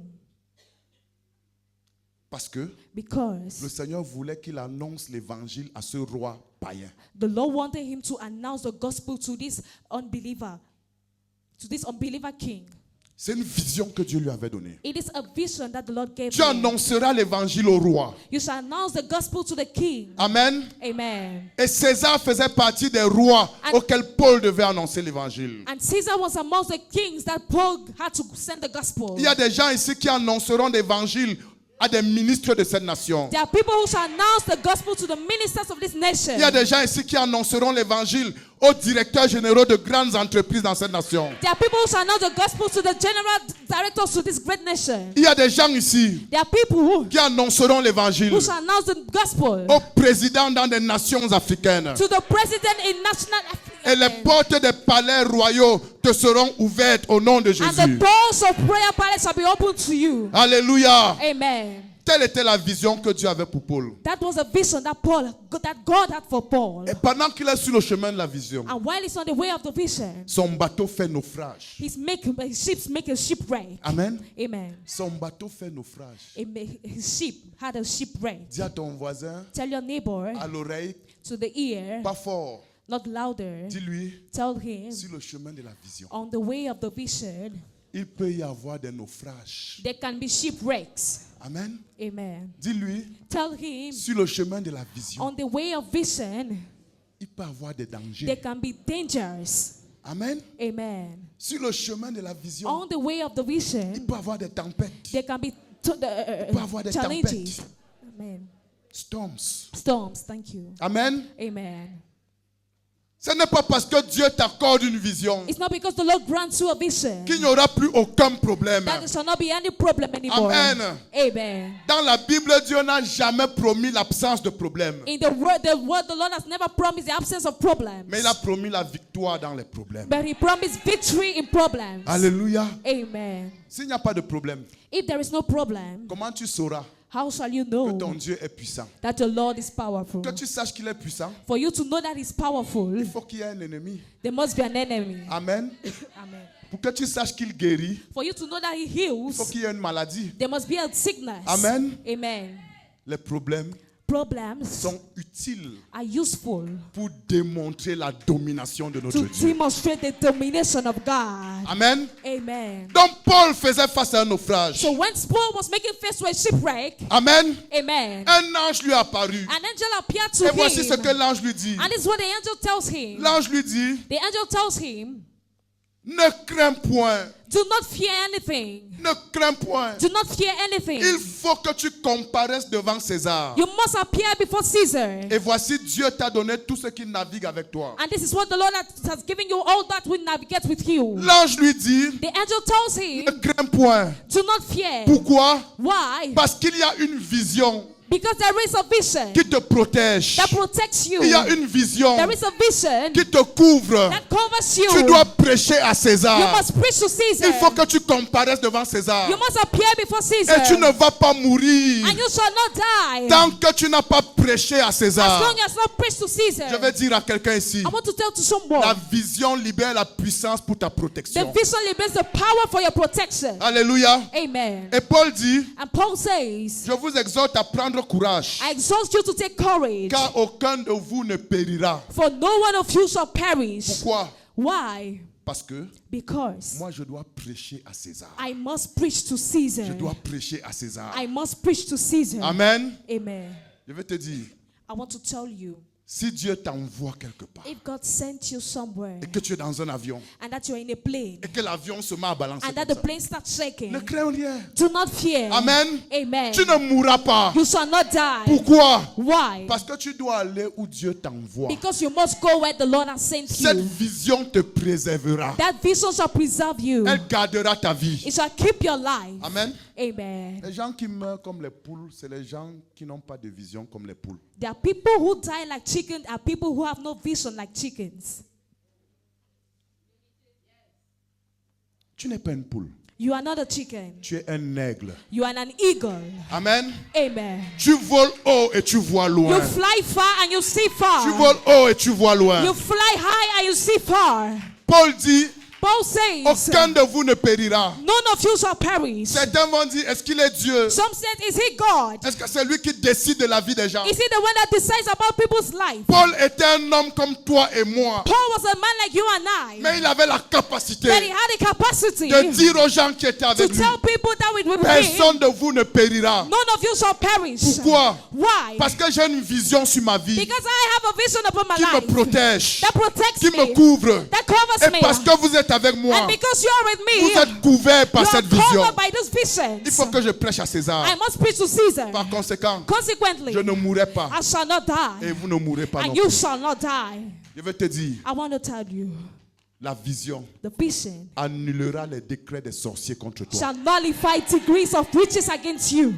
Parce que le Because Seigneur voulait qu'il annonce l'évangile à ce roi païen. the Lord wanted him to announce the gospel to this unbeliever king. C'est une vision que Dieu lui avait donnée. It is a vision that the Lord gave Tu him. annonceras l'évangile au roi. You shall announce the gospel to the king. Amen. Amen. Et César faisait partie des rois auxquels Paul devait annoncer l'évangile. And Caesar was amongst the kings that Paul had to send the gospel. Il y a des gens ici qui annonceront l'évangile à des ministres de cette nation. There are people who shall announce the gospel to the ministers of this nation. Il y a des gens ici qui annonceront l'évangile aux directeurs généraux de grandes entreprises dans cette nation. There are people who shall announce the gospel to the general directors to this great nation. Il y a des gens ici There are people qui annonceront l'évangile who shall announce the gospel aux présidents dans des nations africaines. to the president in national Et les portes des palais royaux te seront ouvertes au nom de and the Jésus. doors of prayer palace shall be opened to you. Alléluia. Amen. Telle était la vision que Dieu avait pour Paul. That was a vision that God had for Paul. Et pendant qu'il est sur le chemin de la vision, And while he's on the way of the vision, son bateau fait naufrage. his ships make a shipwreck. Amen. Amen. Son bateau fait naufrage. His ship had a shipwreck. Dis à ton voisin, Tell your neighbor à l'oreille, to the ear, pas fort. not louder. Dis-lui, Tell him sur le chemin de la vision, on the way of the vision, il peut y avoir des naufrages. there can be shipwrecks. Amen. Amen. Dis-lui, Tell him sur le chemin de la vision, on the way of vision, il peut y avoir des there dangers. can be dangers. Amen. Amen. Sur le chemin de la vision, On the way of the il vision, peut y avoir des tempêtes, there can be peut avoir des challenges. tempêtes. Amen. storms. Storms. Thank you. Amen. Amen. Ce n'est pas parce que Dieu t'accorde une vision It's not because the Lord grants you a vision qu'il n'y aura plus aucun problème. that there shall not be any problem anymore. Amen. Amen. Dans la Bible, Dieu n'a jamais promis l'absence de problème. In the word, the Lord has never promised the absence of problems. Mais il a promis la victoire dans les problèmes. But He promised victory in problems. Alléluia. Amen. S'il n'y a pas de problème, If there is no problem, comment tu sauras how shall you que know ton Dieu est puissant? that the Lord is powerful? Que tu saches qu'il est puissant, For you to know that He's powerful, il faut qu'il y ait un ennemi. there must be an enemy. Amen. Amen. Pour que tu saches qu'il guérit, For you to know that He il faut heals, qu'il y ait une maladie. there must be a sickness. Amen. Amen. Les problèmes Problems sont utiles are useful pour démontrer la domination de notre to Dieu. demonstrate the domination of God. Amen. Amen. Donc Paul faisait face à un naufrage. So when Paul was making face to a shipwreck, Amen. amen, Un ange lui est apparu. an angel appeared to Et voici ce him. que l'ange lui dit. And this is what the angel tells him. L'ange lui dit, The angel tells him, ne crains point. do not fear anything. Ne crains point. Do not fear anything. Il faut que tu comparaisses devant César. You must appear before Caesar. Et voici, Dieu t'a donné tout ce qui navigue avec toi. And this is what the Lord has given you, all that will navigate with you. L'ange lui dit, The angel tells ne him, crains point. do not fear. Pourquoi? Why? Parce qu'il y a une vision Because there is a vision qui te protège. that protects you. Il y a une vision There is a vision qui te couvre. that covers you. Tu dois prêcher à You César. must preach to Caesar. Il faut que tu comparaisses devant César. You must appear before Caesar. Et tu ne vas pas mourir And you shall not die tant que tu n'as pas prêché à as César. long as not preached to Caesar. Je vais dire à quelqu'un ici, I want to tell to someone, la vision libère la puissance pour ta the protection. vision liberates the power for your protection. Alléluia. Amen. Et Paul dit, And Paul says, je vous exhorte à prendre courage, I exhort you to take courage, car aucun de vous ne périra. for no one of you shall perish. Pourquoi? Why? Parce que Because moi, je dois prêcher à César. I must preach to Caesar. Je dois prêcher à César. I must preach to Caesar. Amen. Amen. Je vais te dire, I want to tell you, Si Dieu t'envoie quelque part If God sent you somewhere et que tu es dans un avion and that you're in a plane et que l'avion se met à balancer and that comme the ça, plane starts shaking, ne crains rien. do not fear. Amen. Amen. Tu ne mourras pas. You shall not die. Pourquoi? Why? Parce que tu dois aller où Dieu t'envoie. Because you must go where the Lord has sent Cette you. vision te préservera. That vision shall preserve you. Elle gardera ta vie. It shall keep your life. Amen. Amen. Les gens qui meurent comme les poules, c'est les gens qui n'ont pas de vision comme les poules. There are people who die like chickens and people who have no vision like chickens. Tu n'es pas une poule. You are not a chicken. Tu es un aigle. You are an eagle. Amen. Amen. Tu voles haut et tu vois loin. You fly far and you see far. Tu voles haut et tu vois loin. You fly high and you see far. Paul dit, Paul says, aucun de vous ne périra. none of you shall perish. Certains vont dire, est-ce qu'il est Dieu? Some said, is he God? Est-ce que c'est lui qui décide de la vie des gens? Is he the one that decides about people's life? Paul était un homme comme toi et moi. Paul was a man like you and I. Mais il avait la capacité That he had the capacity de dire aux gens qui étaient to avec lui, tell people that with him, personne de vous ne périra. none of you shall perish. Pourquoi? Why? Parce que j'ai une vision sur ma vie Because I have a vision upon my qui me life protège, that protects qui me me, couvre. that covers Et me. parce que vous êtes avec moi, And because you are with vous me, êtes couverts par you are cette vision. covered by this vision. Il faut que je prêche à César. I must preach to Caesar. Par conséquent, Consequently, je ne mourrai pas. I shall not Et die. vous ne mourrez pas non And you plus. shall not die. Je vais te dire, I want to tell you, la vision the vision annulera les décrets des sorciers contre toi. shall nullify degrees of witches against you.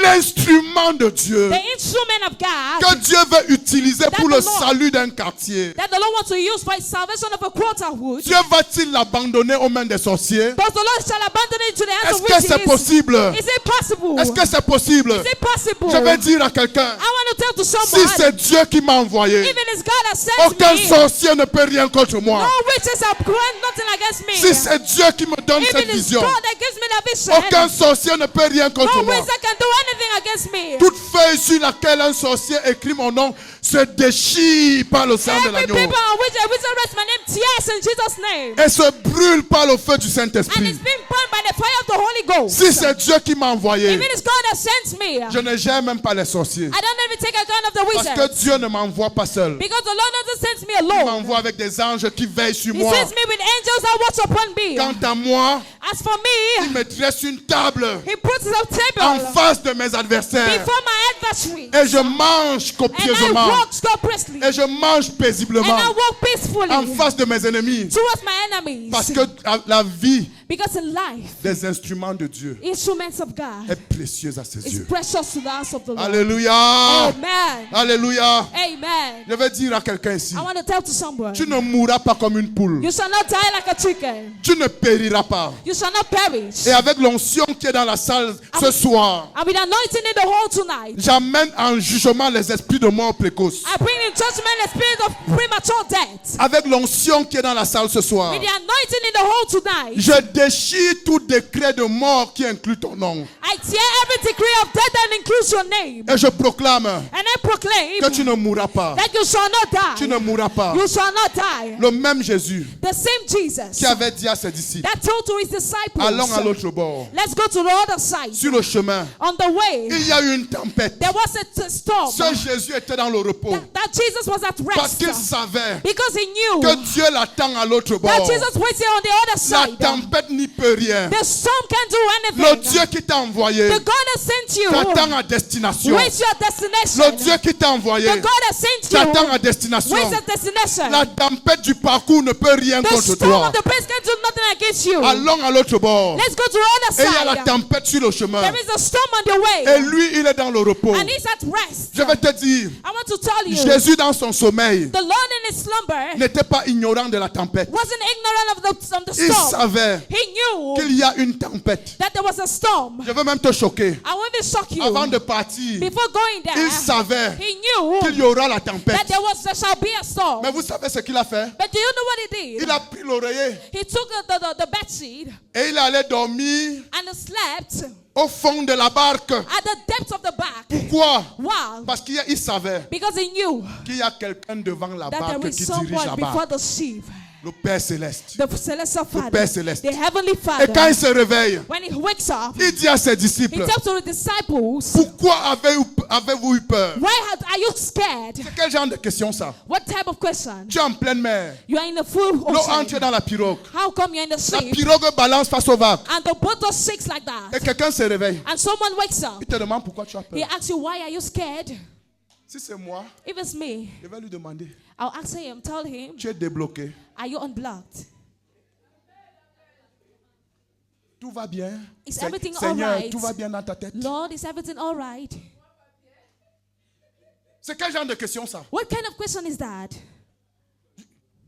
L'instrument de Dieu The instrument of God que Dieu veut utiliser pour le the Lord- salut d'un quartier, that the Lord wants to use for his salvation of a quarterhood, Dieu va-t-il l'abandonner aux mains des sorciers? does the Lord shall abandon it to the hands Est-ce of que witches? c'est possible? Is it possible? Est-ce que c'est possible? Is it possible? Je vais dire à quelqu'un, I want to tell to si someone, c'est Dieu qui m'a envoyé, even as God has sent aucun me, sorcier ne peut rien contre moi. no witches have done nothing against me. Si c'est Dieu qui me donne cette Even as vision, God that gives me that vision, aucun sorcier ne peut rien contre no moi. witch that can do anything against me. Toute feuille sur laquelle un sorcier écrit mon nom se déchire par le sang de Every l'agneau paper on which a witch writes my name, yes, in Jesus' name. et se brûle par le feu du And Saint-Esprit. it's being burned by the fire of the Holy Ghost. Si c'est Dieu qui m'a envoyé, Even as God has sent me, je ne gère même pas les sorciers. I don't even take account of the Parce wizards. que Dieu ne m'envoie pas seul. Because the Lord doesn't send me Il alone. m'envoie avec des anges qui veillent sur He moi. sends me with angels that watch upon me. Quant à moi, As for me, il me dresse une table he puts a en table face de mes adversaires. before my adversary. Et je mange And I copieusement. walk scrupulously. Et je mange And paisiblement I walk peacefully en face de mes ennemis. towards my enemies. Parce que la vie Because in life, des instruments de Dieu instruments of God est précieuse à ses is yeux. precious to the eyes of the Lord. Alléluia. Amen. Alléluia. Amen. Je vais dire à quelqu'un ici, I want to tell to someone, tu ne mourras pas comme une poule. you shall not die like a chicken. Tu ne périras pas. You shall not perish. Et avec l'onction qui est dans la salle ce soir, And with anointing in the hall tonight, j'amène en jugement les esprits de mort précoce. I bring in judgment the spirit of premature death. Avec l'onction qui est dans la salle ce soir, With the anointing in the hall tonight, je déchire tout décret de mort qui inclut ton nom. I tear every decree of death that includes your name. Et je proclame And I proclaim que tu ne mourras pas. that you shall not Tu die. ne mourras pas. You shall not die. Le même Jésus The same Jesus qui avait dit à ses disciples, that told to his disciples, allons à l'autre bord. let's go to the other side. Sur le chemin, On the way, il y a eu une tempête. there was a storm. Ce Jésus était dans le repos That Jesus was at parce rest. qu'il savait Because he knew que Dieu l'attend à l'autre that bord. Jesus waited on the other La side. tempête n'y peut rien. The storm can't do Le anything. Dieu qui t'a envoyé The God that sent you t'attend à destination. waits your Le destination. Dieu qui t'a envoyé The God that sent t'attend à you destination. waits your destination. La tempête du parcours ne peut rien The contre storm toi. of the place can do nothing against you. Allons à l'autre bord. Let's go to the Et other il y a la side. tempête sur le chemin. There is a storm on the Et way. lui, il est dans le repos. And he's at rest. Je vais te dire, I want to tell you, Jésus dans son sommeil the Lord in his slumber n'était pas ignorant de la tempête. wasn't ignorant of the Il storm. savait He knew qu'il y a une tempête. that there was a storm. Je veux même te choquer. I want to shock you. Avant de partir, Before going there, il savait he knew qu'il y aura la tempête. that there shall be a storm. Mais vous savez ce qu'il a fait? But do you know what he did? Il a pris l'oreiller He took the bed sheet et il allait dormir and slept au fond de la barque. at the depth of the back. Pourquoi? Wow. Parce qu'il savait Because he knew qu'il y a quelqu'un devant la that there barque is qui dirige la someone before barque. the ship Le Père céleste. the celestial Le Father, Père céleste. the heavenly Et quand Father, il se réveille, when he wakes up, il dit à ses he disciples, tells to the disciples, pourquoi avez-vous eu peur? why are you scared? C'est quel genre de question ça? What type of question? Tu es en pleine mer. You are in the full L'eau entre ocean. dans la pirogue. How come you're in the La sea? pirogue balance face aux vagues. And the boat just shakes like Et that. quelqu'un se réveille. And someone wakes up. Il te demande pourquoi tu as peur. He asks you, why are you scared? Si c'est moi, If it's me, je vais lui demander, I'll ask him, tell him, tu es débloqué. are you unblocked? Tout va bien. Is everything Seigneur, all right? tout va bien dans ta tête. Lord, is everything all right? C'est quel genre de question ça? What kind of question is that?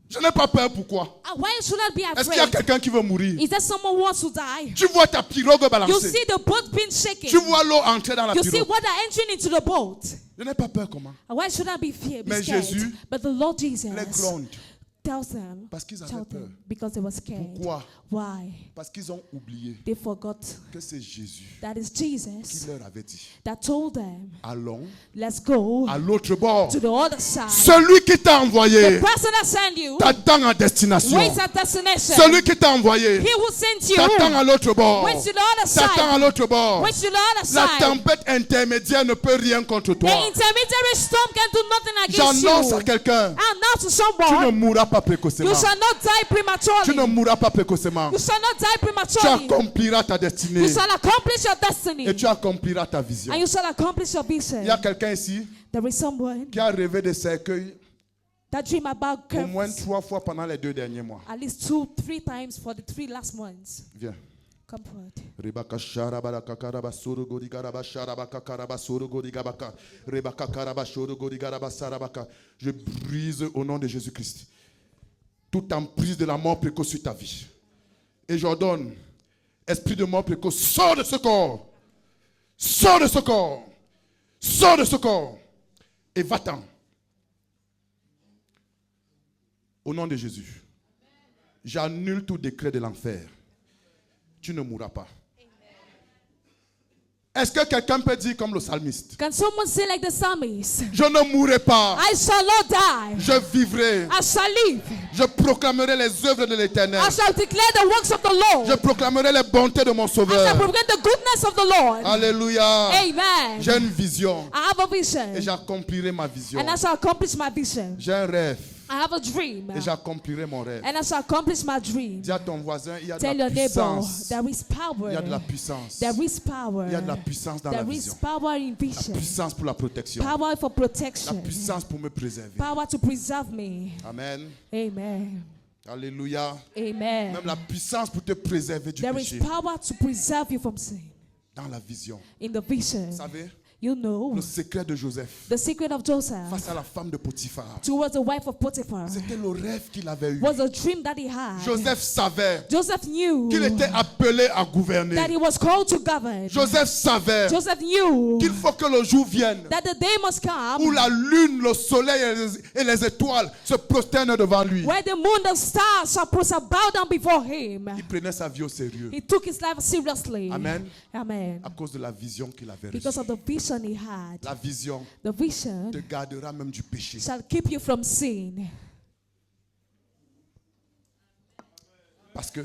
Je n'ai pas peur, pourquoi? Why should I be Est-ce qu'il y a afraid? quelqu'un qui veut mourir? Is there someone who wants to die? Tu vois ta pirogue You balancer. see the boat being shaken. Tu vois l'eau entrer dans la You see pirogue. water entering into the boat. Je n'ai pas peur, comment? Why should I be feared? Mais Scared? Jésus But the Lord Jesus les gronde. tells them, Parce qu'ils avaient tell peur. them, because they were scared. Pourquoi? Why? Parce qu'ils ont oublié They forgot que c'est Jésus that is qui Jesus leur avait dit, that told them, allons let's go à l'autre bord. to the other side. Celui qui t'a envoyé The person that sent you t'attend à destination. waits at destination. Celui qui t'a envoyé He who sent you t'attend à l'autre bord. waits to the other T'attend à side. l'autre bord. Waits to the other La side. tempête intermédiaire ne peut rien contre The toi. intermediary storm can do nothing against J'annonce you. à quelqu'un, And now to tu ne someone, mourras pas précocement. you shall not die Tu ne prematurely. mourras pas précocement. You shall not die Tu prematurely. accompliras ta destinée You shall accomplish your destiny. et tu accompliras ta vision. And you shall accomplish your Il y a vision. quelqu'un ici There is someone qui a rêvé de cercueil that dream about au moins curves 3 fois pendant les 2 derniers mois. at least 2-3 times for the 3 last months. Viens. Come forward. Rebaka sharabara kakaraba suru gori garaba sharabaka karaba suru gori gabaka rebaka karaba suru gori garaba sarabaka. Je brise au nom de Jésus-Christ toute emprise de la mort précoce sur ta vie. Et j'ordonne, esprit de mort précoce, sors de ce corps. Sors de ce corps. Sors de ce corps. Et va-t'en. Au nom de Jésus. J'annule tout décret de l'enfer. Tu ne mourras pas. Est-ce que quelqu'un peut dire comme le psalmiste? Can someone say like the psalmist? Je ne mourrai pas. I shall not die. Je vivrai. I shall live. Je proclamerai les œuvres de l'Éternel. I shall declare the works of the Je Lord. proclamerai les bontés de mon I shall Sauveur. proclaim the goodness of the Lord. Alléluia. Amen. J'ai une vision. I have a Et vision. j'accomplirai ma vision. And I shall accomplish my vision. J'ai un rêve. I have a dream. Et j'accomplirai mon rêve. And I shall accomplish my dream. Dis à ton voisin, il y a de Tell la your neighbor, puissance. there is power. Il y a de la puissance. There is power. Il y a de la puissance dans la There is vision. power in La vision. puissance pour la protection. Power for La protection. puissance pour me préserver. Power to preserve me. Amen. Amen. Alléluia. Amen. Même la puissance pour te préserver du There is péché. power to preserve you from sin. Dans la vision. In the vision. Vous savez, You know le secret de Joseph the secret of Joseph face à la femme de Potiphar, towards the wife of Potiphar c'était le rêve qu'il avait eu. was a dream that he had. Joseph savait Joseph knew qu'il était appelé à gouverner. that he was called to govern. Joseph savait Joseph knew qu'il faut que le jour vienne that the day must où come la lune, le soleil et les étoiles se prosternent devant lui. where the moon and stars shall bow down before him. Il prenait sa vie au sérieux He took his life seriously. Amen. Amen. à cause de la vision qu'il avait Because reçue. of the vision he had. La vision The vision te gardera même du péché. shall keep you from sin. Parce que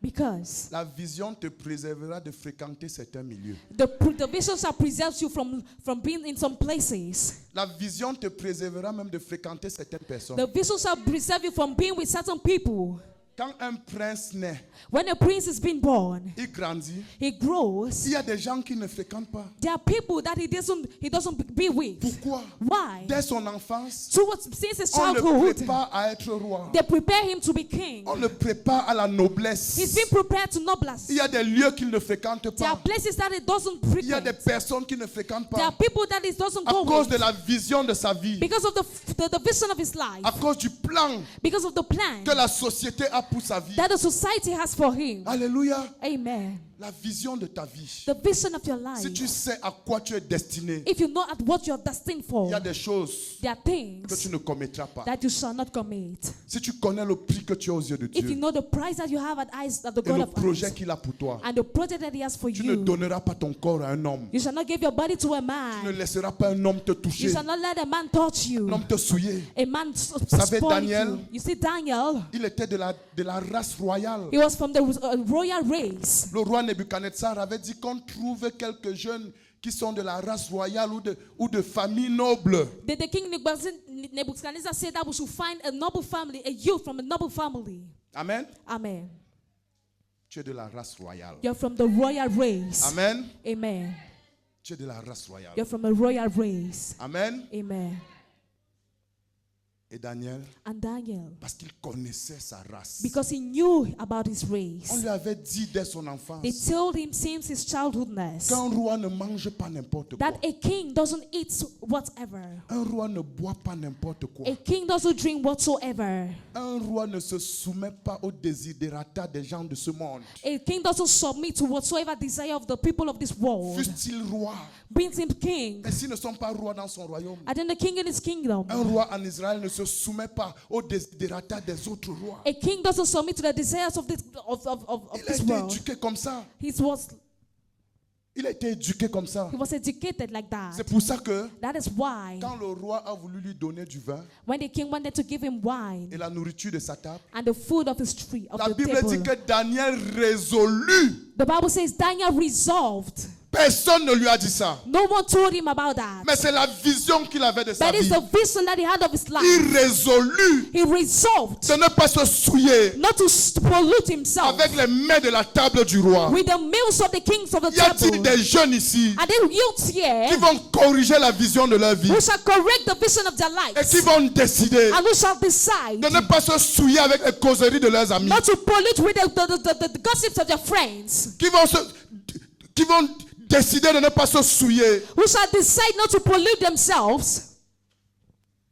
Because la vision te préservera de fréquenter certains milieux. the vision shall preserve you from being in some places. La vision te préservera même de fréquenter certaines personnes. The vision shall preserve you from being with certain people. Quand un prince naît, When a prince is being born, il grandit. he grows. Il y a des gens qui ne fréquentent pas. There are people that he doesn't be with. Pourquoi? Why? Dès son enfance, Since his on le childhood, prépare à être roi. they prepare him to be king. On le prépare à la noblesse. He's been prepared to noblesse. Il y a des lieux qu'il ne fréquente There are pas. places that he doesn't Il y a des frequent. personnes qui ne fréquentent There are pas. people that he doesn't À go cause de with la vision de sa vie. because of the vision of his life, À cause du plan because of the plan que la société a pour sa vie. that the society has for him. Alléluia. Amen. La vision de ta vie. the vision of your Si life, tu sais à quoi tu es destiné, if you know at what you're destined il for, y a des choses there are que things tu ne commettras pas. that you shall not commit. Si tu connais le prix que tu as aux yeux de If you Dieu know the price that you have at eyes of the et God le of projet eyes, qu'il a pour toi, and the project that He has for tu ne you, donneras pas ton corps à un homme. you shall not give your body to a Tu ne man. laisseras pas un homme te You toucher, shall not let a man touch un you. homme te souiller. A man savez, spoil Daniel, you. You see, Daniel, Il était de la race royale. he was from the royal race. Le roi Nebuchadnezzar avait dit qu'on trouve quelques jeunes qui sont de la race royale ou de famille noble. The king Nebuchadnezzar said that we should find a noble family, a youth from a noble family. Amen. Amen. Tu es de la race royale. You're from the royal race. Amen. Amen. Tu es de la race royale. You're from a royal race. Amen. Amen. Et Daniel, And Daniel, parce qu'il connaissait sa race, because he knew about his race, on lui avait dit dès son they enfance told him since his childhoodness qu'un roi ne mange pas n'importe quoi. that a king doesn't eat whatever. Un roi ne boit pas n'importe quoi. A king doesn't drink whatsoever. Un roi ne se soumet pas aux desiderata des gens de ce monde. A king doesn't submit to whatsoever desire of the people of this world. Fût-il roi. Brings him king. Mais s'ils ne sont pas rois dans son royaume, And then the king in his kingdom. un roi en Israël ne se soumet pas aux desiderata des autres rois. A king doesn't submit to the desires of this Il a this été world. éduqué comme ça. Il a été éduqué comme ça. He was educated like that. C'est pour ça que That is why quand le roi a voulu lui donner du vin when the king wanted to give him wine et la nourriture de sa table, and the food of his tree, of la the Bible dit table, que Daniel résolut. the Bible says Daniel resolved. Personne ne lui a dit ça. No one told him about that. Mais c'est la vision qu'il avait de sa That is vie. the vision that he had of his life. Il résolut He resolved de ne pas se souiller not to pollute himself avec les mets de la table du roi. with the meals of the kings of the Y a-t-il table. des jeunes ici And then youths here qui vont corriger la vision de leur vie who shall correct the vision of their et lives qui vont décider and who shall decide de ne pas se souiller avec les causeries de leurs amis, not to pollute with the gossips of their friends, qui vont décider de ne pas se souiller who shall decide not to pollute themselves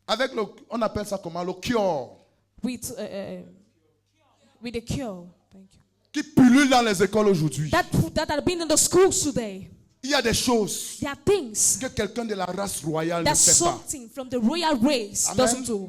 avec on appelle ça comment, le cure, with the cure. Thank you. qui pullule dans les écoles aujourd'hui. That have been in the schools today. Il y a des choses There are things que quelqu'un de la race royale ne that fait pas. something from the royal race Amen. doesn't do.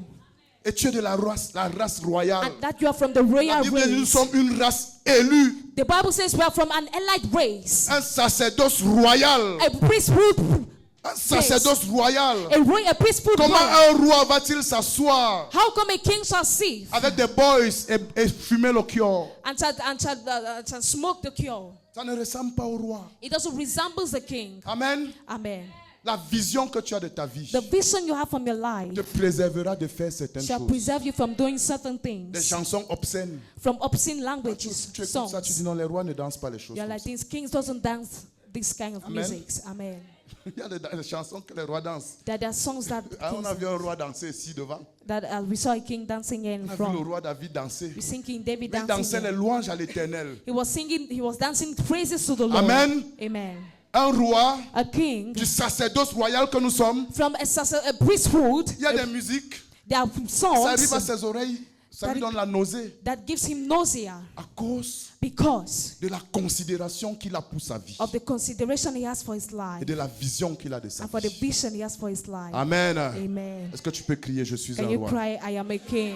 Et tu es de la race royale. And that you are from the La royal Bible dit nous race. sommes une race élue, The Bible says we are from an elite race. un sacerdoce royal. A priesthood. Un sacerdoce royal. A priesthood. Comment royal. un roi va-t-il s'asseoir How come a king shall sit avec des boys et fumer le cure? and shall smoke the cure? Ça ne ressemble pas au roi. It doesn't resemble the king. Amen. Amen. La vision que tu as de ta vie The vision you have from your life te préservera de faire certaines shall choses. preserve you from doing certain Des things, chansons obscènes. from obscene Tu languages, écoutes songs. ça, tu dis non, les rois ne dansent pas les choses You're comme like ça. these kings doesn't dance this kind of Amen. music. Amen. Il y a des chansons que les rois dansent. That there are songs that Ah, on a kings, vu un roi danser ici devant. that we saw a king dancing here in On a vu le front. roi David danser. We sing King David Il dansait dancing. les Here. louanges à l'éternel. He was dancing praises to the Lord. Amen. Amen. Un roi A king du sacerdoce royal que nous sommes. from a priesthood. Il y a des musiques. There are Ça arrive à songs ses oreilles. Ça lui donne la nausée. that gives him nausea À cause because de la considération qu'il a pour sa vie. of the consideration he has for his Et life de la vision qu'il a de sa and for the vie. vision he has for his life. Amen. Amen. Est-ce que tu peux crier, je suis Can un you roi? cry, I am a king?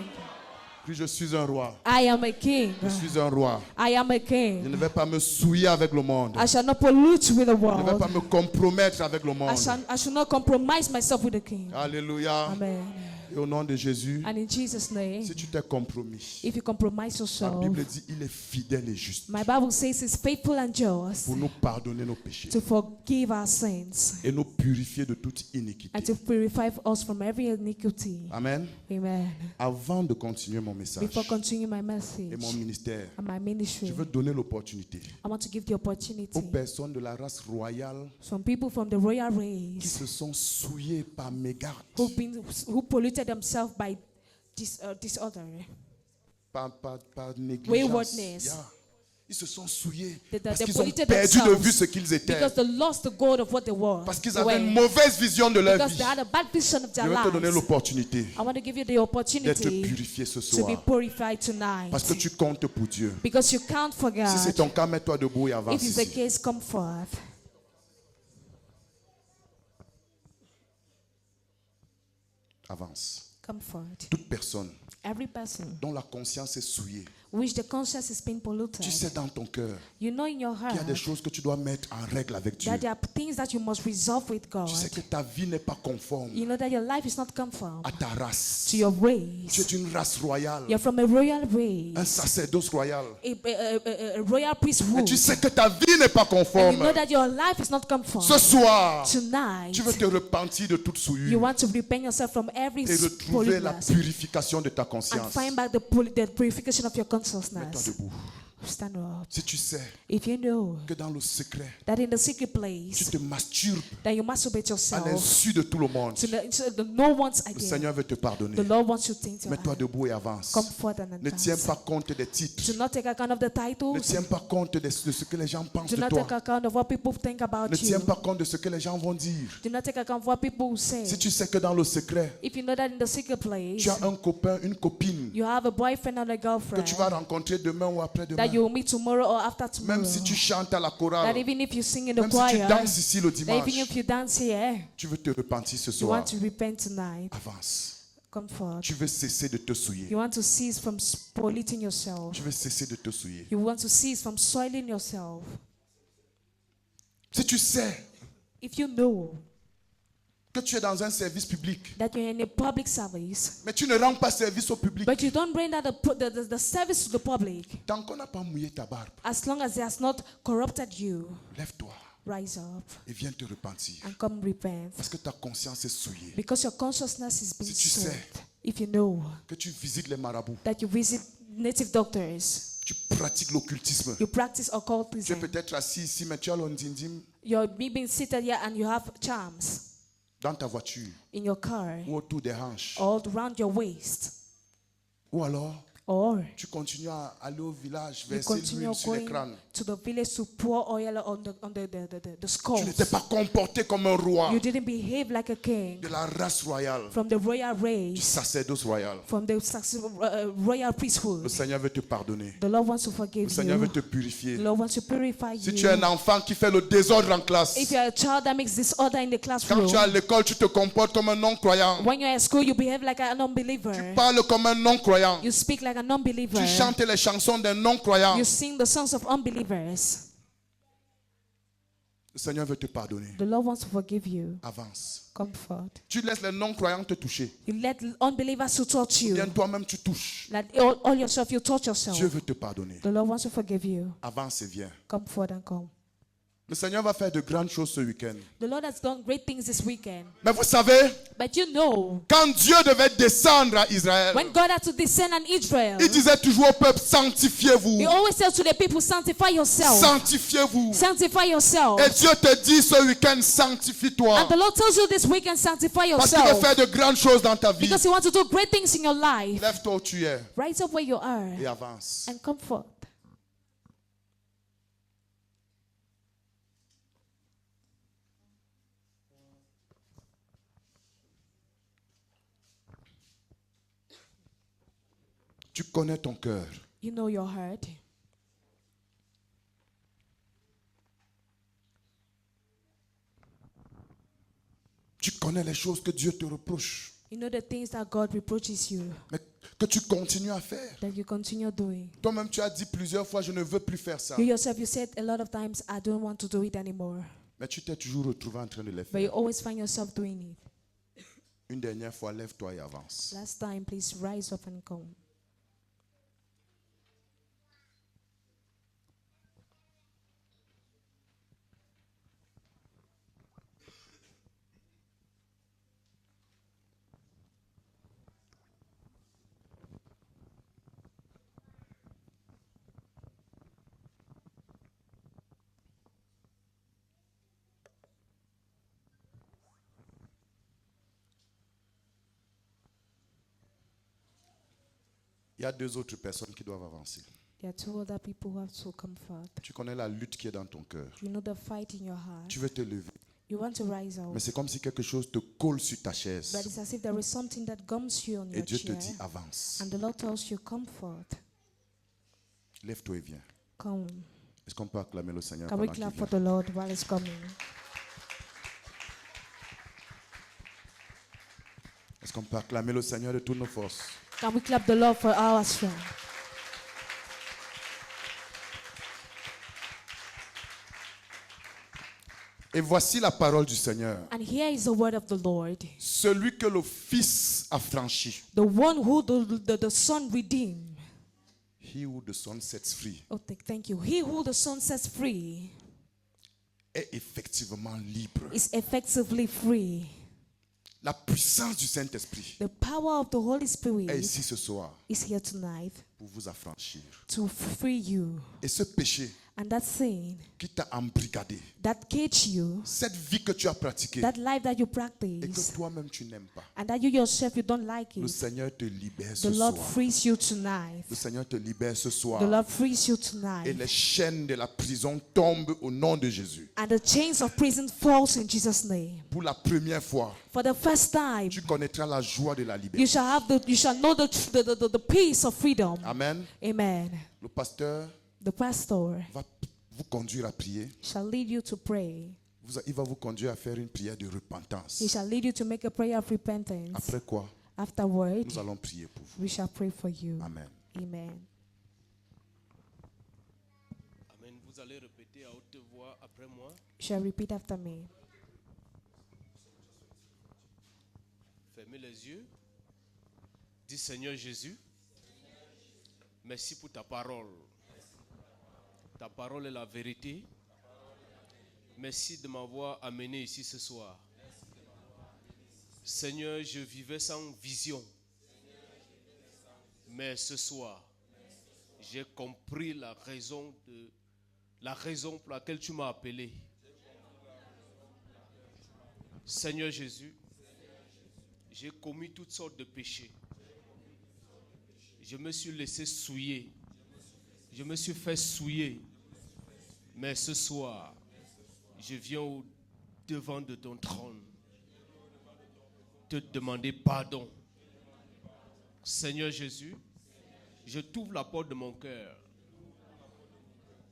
Crie, je suis un roi. I am a king. Je suis un roi. I am a Je king. ne vais pas me souiller avec le monde. I shall not pollute with the Je ne vais pas world. me compromettre avec le monde. I shall not compromise myself with the king. Alléluia. Amen. Et au nom de Jésus, And in Jesus' name, si tu t'es compromis, if you compromise la yourself, Bible dit il est fidèle et juste my Bible says he's faithful and just pour nous pardonner nos péchés to forgive our sins et nous purifier de toute and iniquité. to purify us from every iniquity. Amen. Amen. Avant de continuer mon message Before continuing my et message mon ministère, and my je ministry, veux donner l'opportunité I want to give the opportunity. aux personnes de la race royale Some people from the royal qui race se sont souillées par mégarde, who polluted themselves by disorder. par négligence. Waywardness. Yeah. Ils se sont souillés They parce qu'ils ont polluted perdu de themselves vue ce qu'ils étaient. because they lost the goal of what they were. Parce qu'ils They avaient were. une mauvaise vision de leur Because vie. they had a bad vision of Je their vais te donner lives. l'opportunité I want to give you the d'être opportunity purifié ce to be soir. purified tonight. Parce que tu comptes pour Dieu. Because you count for Si c'est God. ton cas, mets-toi debout et avance If it's the ici. case, come forth. Avance. Come forth. Toute personne Every person dont la conscience est souillée, which the conscience is being polluted, tu sais dans ton cœur you know in your qu'il y a des heart choses que tu dois mettre en règle avec Dieu. that there are things that you must resolve with God. Tu sais que ta vie n'est pas conforme You know that your life is not conform à ta race. to your Tu race. es une race royale, You're from a royal un race, sacerdoce royal. a royal Mais priesthood. tu sais que ta vie n'est pas And you conforme. know that your life is not conform. Ce soir, Tonight, tu veux te repentir de toute you souillure want to repent yourself from every et retrouver la pollutness purification de ta and conscience. find back the purification of your Mets-toi consciousness. debout. Stand up. Si tu sais If you know que dans le secret, that in the secret tu place te masturbes that you masturbate à yourself l'insu de tout le monde, to the no one's le idea, Seigneur veut te pardonner. the Lord wants you to think your Mets-toi hand. debout et avance. Come forth and Ne tiens advance. pas compte des titres. Do not take account of the Ne titles. tiens pas compte de ce que les gens pensent Do de not toi. take account of what people think about Ne tiens you. pas compte de ce que les gens vont dire. Do not take account of what people will say. Si tu sais que dans le secret, If you know that in the secret place, tu as un copain, une copine you have a boyfriend or a que girlfriend tu vas rencontrer demain ou après-demain, that you will meet tomorrow or after même tomorrow. si tu chantes à la That chorale, even if you sing in the même si tu choir, danses ici le that even dimanche, if you dance here, tu veux te repentir ce you soir. want to repent tonight. Avance. Come forth. Tu veux cesser de te souiller. You want to cease from polluting yourself. Tu veux cesser de te souiller. You want to cease from soiling yourself. Si tu sais If you know que tu es dans un service public, that you're in a public service, mais tu ne rends pas service au public, but you don't render the service to the public, tant qu'on n'a pas mouillé ta barbe, as long as it has not corrupted you, lève-toi rise up et viens te repentir. and come repent. Parce que ta conscience est souillée. Because your consciousness is being Si tu soiled. sais If you know que tu visites les marabouts, that you visit native doctors, tu pratiques l'occultisme. you practice Tu es occultism, peut-être assis ici, mais tu as l'ondindim you're being seated here and you have charms dans ta voiture in your car ou autour des hanches. all around your waist. Ou alors, Or tu continues à aller au village, you verser continue l'huile sur les going crânes. to the village to pour oil on the Tu skulls. n'étais pas comporté comme un roi You didn't behave like a king de la race royale, from the royal du race, sacerdoce royal. from the royal Le priesthood. Seigneur veut te pardonner. The Lord wants to Le forgive Seigneur veut you. te purifier. The Lord wants to purify Si tu es un you. enfant qui fait le désordre en classe, If you're a child that makes disorder in the quand classroom, tu es à l'école, tu te comportes comme un non-croyant. when you're at school, you behave like an Tu unbeliever. parles comme un non-croyant. You speak like a non-believer. Tu chantes les chansons d'un non-croyant. You sing the songs of unbelievers. Le Seigneur veut te pardonner. The Lord wants to forgive you. Avance. Comfort. Tu laisses les non-croyants te toucher. You let unbelievers to touch Bien you. toi-même, tu touches. Let all yourself, you touch yourself. Dieu veut te pardonner. The Lord wants to forgive you. Avance et viens. Come forward and come. Le Seigneur va faire de grandes choses ce week-end. The Lord has done great things this weekend. Mais vous savez, But you know, quand Dieu devait descendre à Israël, when God had to descend on Israel, il disait toujours au peuple, He sanctifiez-vous. always says to the people, sanctify yourself. Sanctifiez-vous. Sanctify yourself. Et Dieu te dit ce week-end, sanctifie-toi. And the Lord tells you this weekend, sanctify Parce qu'il veut yourself. faire de grandes choses dans ta vie. Because He wants to do great things in your life. Lève-toi où tu es Rise up where you are et avance. and come forth. Tu connais ton cœur. You know your heart. Tu connais les choses que Dieu te reproche. You know the things that God reproaches you, Mais que tu continues à faire. that you continue doing. Toi-même, tu as dit plusieurs fois, je ne veux plus faire ça. You yourself, you said a lot of times, I don't want to do it anymore. Mais tu t'es toujours retrouvé en train de les But you faire. always find yourself doing it. Une dernière fois, lève-toi et avance. Last time, please rise up and come. Il y a deux autres personnes qui doivent avancer. There are two other people who have to comfort. Tu connais la lutte qui est dans ton cœur. You know the fight in your heart. Tu veux te lever. You want to rise up. Mais c'est comme si quelque chose te colle sur ta chaise. But it's as if there is something that gums you on Et your Dieu te chair. dit avance. And the Lord tells you comfort. Lève-toi et viens. Come. Est-ce qu'on peut acclamer le Seigneur Can we pendant qu'il clap vient? for the Lord while it's coming? Est-ce qu'on peut acclamer le Seigneur de toutes nos forces? Can we clap the Lord for our strength? Et voici la parole du Seigneur. And here is the word of the Lord. Celui que le Fils a franchi. The one who the Son redeemed. He who the Son sets free Oh, thank you. He who the Son sets free est effectivement libre. is effectively free. La puissance du Saint-Esprit The power of the Holy est Spirit ici ce soir is here tonight pour vous affranchir. to free you. Et ce péché And that sin qui t'a embrigadé, that cage you, cette vie que tu as pratiquée that life that you et que practice, toi-même tu n'aimes pas, and that you yourself you don't like le it, Seigneur te libère the ce Lord soir. frees you tonight. Le Seigneur te libère ce soir. The Lord frees you Et tonight. les chaînes de la prison tombent au nom de Jésus. And the chains of prison falls in Jesus' name. Pour la première fois, For the first time, tu connaîtras la joie de la you liberté. shall know the peace of freedom. Amen. Amen. Le pasteur The pastor va vous conduire à prier. shall lead you to pray. Il va vous conduire à faire une prière de repentance. He shall lead you to make a prayer of repentance. Après quoi, Afterward, nous allons prier pour vous. we shall pray for you. Amen. Amen. Amen. Vous allez répéter à haute voix après moi. You shall repeat after me. Fermez les yeux. Dis Seigneur Jésus, merci pour ta parole. Ta parole est la vérité. Merci de m'avoir amené ici ce soir. Seigneur, je vivais sans vision. Mais ce soir, j'ai compris la raison pour laquelle tu m'as appelé. Seigneur Jésus, j'ai commis toutes sortes de péchés. Je me suis laissé souiller. Je me suis fait souiller. Mais ce soir, je viens au devant de ton trône te demander pardon. Seigneur Jésus, je t'ouvre la porte de mon cœur.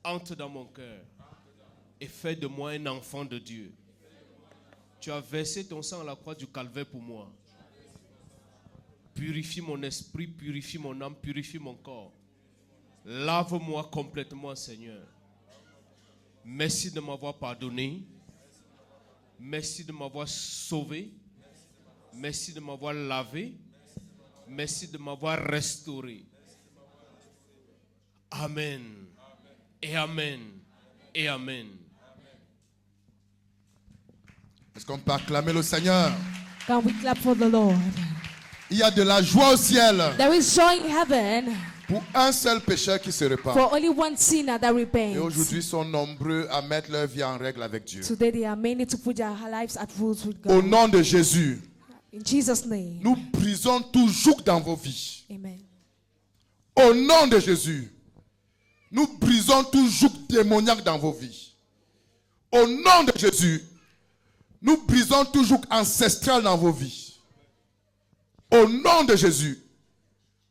Entre dans mon cœur et fais de moi un enfant de Dieu. Tu as versé ton sang à la croix du calvaire pour moi. Purifie mon esprit, purifie mon âme, purifie mon corps. Lave-moi complètement, Seigneur. Merci de m'avoir pardonné. Merci de m'avoir sauvé. Merci de m'avoir lavé. Merci de m'avoir restauré. Amen. Et amen. Et amen. Est-ce qu'on peut acclamer le Seigneur? Can we clap for the Lord? Il y a de la joie au ciel There is joy in heaven pour un seul pécheur qui se repent. for only one sinner that Et repents. aujourd'hui, ils sont nombreux à mettre leur vie en règle avec Dieu. Today they are many to put their lives at rules with Au God. nom de Jésus, In Jesus' name. nous brisons tout joug dans vos vies. Amen. Au nom de Jésus, nous brisons tout joug démoniaque dans vos vies. Au nom de Jésus, nous brisons tout joug ancestral dans vos vies. Au nom de Jésus,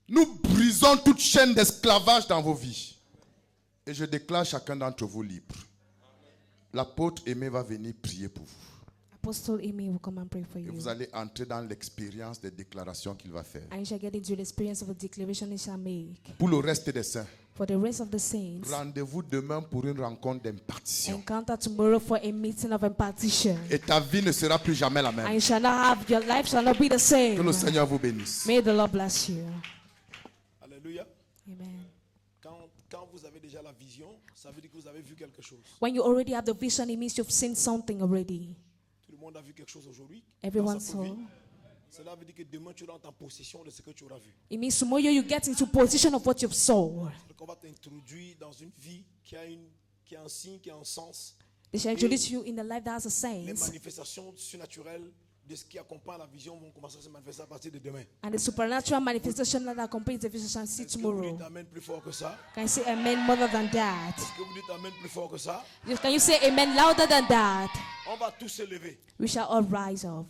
nous brisons toute chaîne d'esclavage dans vos vies. Et je déclare chacun d'entre vous libre. L'apôtre Aimé va venir prier pour vous. Apostle Amy will come and pray for Et you. vous allez entrer dans l'expérience des déclarations qu'il va faire. And you shall get into the experience of a declaration he shall make. Pour le reste des saints, For the rest of the saints, rendez-vous demain pour une rencontre d'impartition. encounter tomorrow for a meeting of impartition. Et ta vie ne sera plus jamais la And même. you shall not have, your life shall not be the Que same. le Seigneur vous bénisse. May the Lord bless you. Alléluia. Amen. Quand vous avez déjà la vision, ça veut dire que vous avez vu quelque chose. When you already have the vision, it means you've seen something already. Tout le monde a vu quelque chose aujourd'hui. Everyone dans sa saw. vie. Cela veut dire que demain tu rentres en possession de ce que tu auras vu. It means tomorrow you get into position of what you've saw. Donc on va t'introduire dans une vie qui a un signe, qui a un sens. They shall introduce you in the life that has a Les sense. manifestations surnaturelles de ce qui accompagne la vision vont commencer à se manifester à partir de demain. And the supernatural manifestation that accompanies the vision shall see Est-ce que vous tomorrow. dites amen plus fort que ça? Can you say amen more than that? Est-ce que vous dites amen plus fort que ça? Can you say amen louder than that? On va tous se lever. We shall all rise up.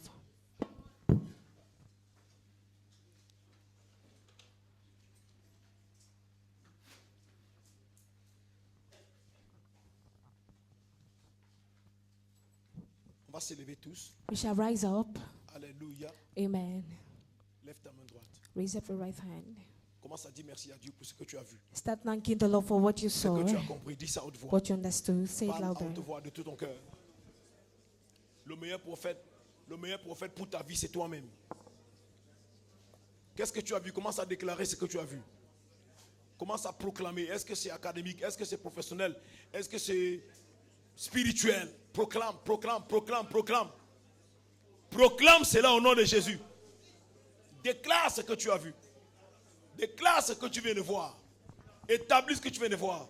On va se lever tous. We shall rise up. Alléluia. Amen. Lève ta main droite. Raise up your right hand. Commence à dire merci à Dieu pour ce que tu as vu. Start thanking the Lord for what you Ce saw, que tu as compris. Dis ça à haute voix. what you understood. Say it Parle à louder. haute voix de tout ton cœur. Le meilleur prophète pour ta vie, c'est toi-même. Qu'est-ce que tu as vu? Commence à déclarer ce que tu as vu. Commence à proclamer. Est-ce que c'est académique? Est-ce que c'est professionnel? Est-ce que c'est spirituel? Proclame, proclame, proclame, proclame. Proclame cela au nom de Jésus. Déclare ce que tu as vu. Déclare ce que tu viens de voir. Établis ce que tu viens de voir.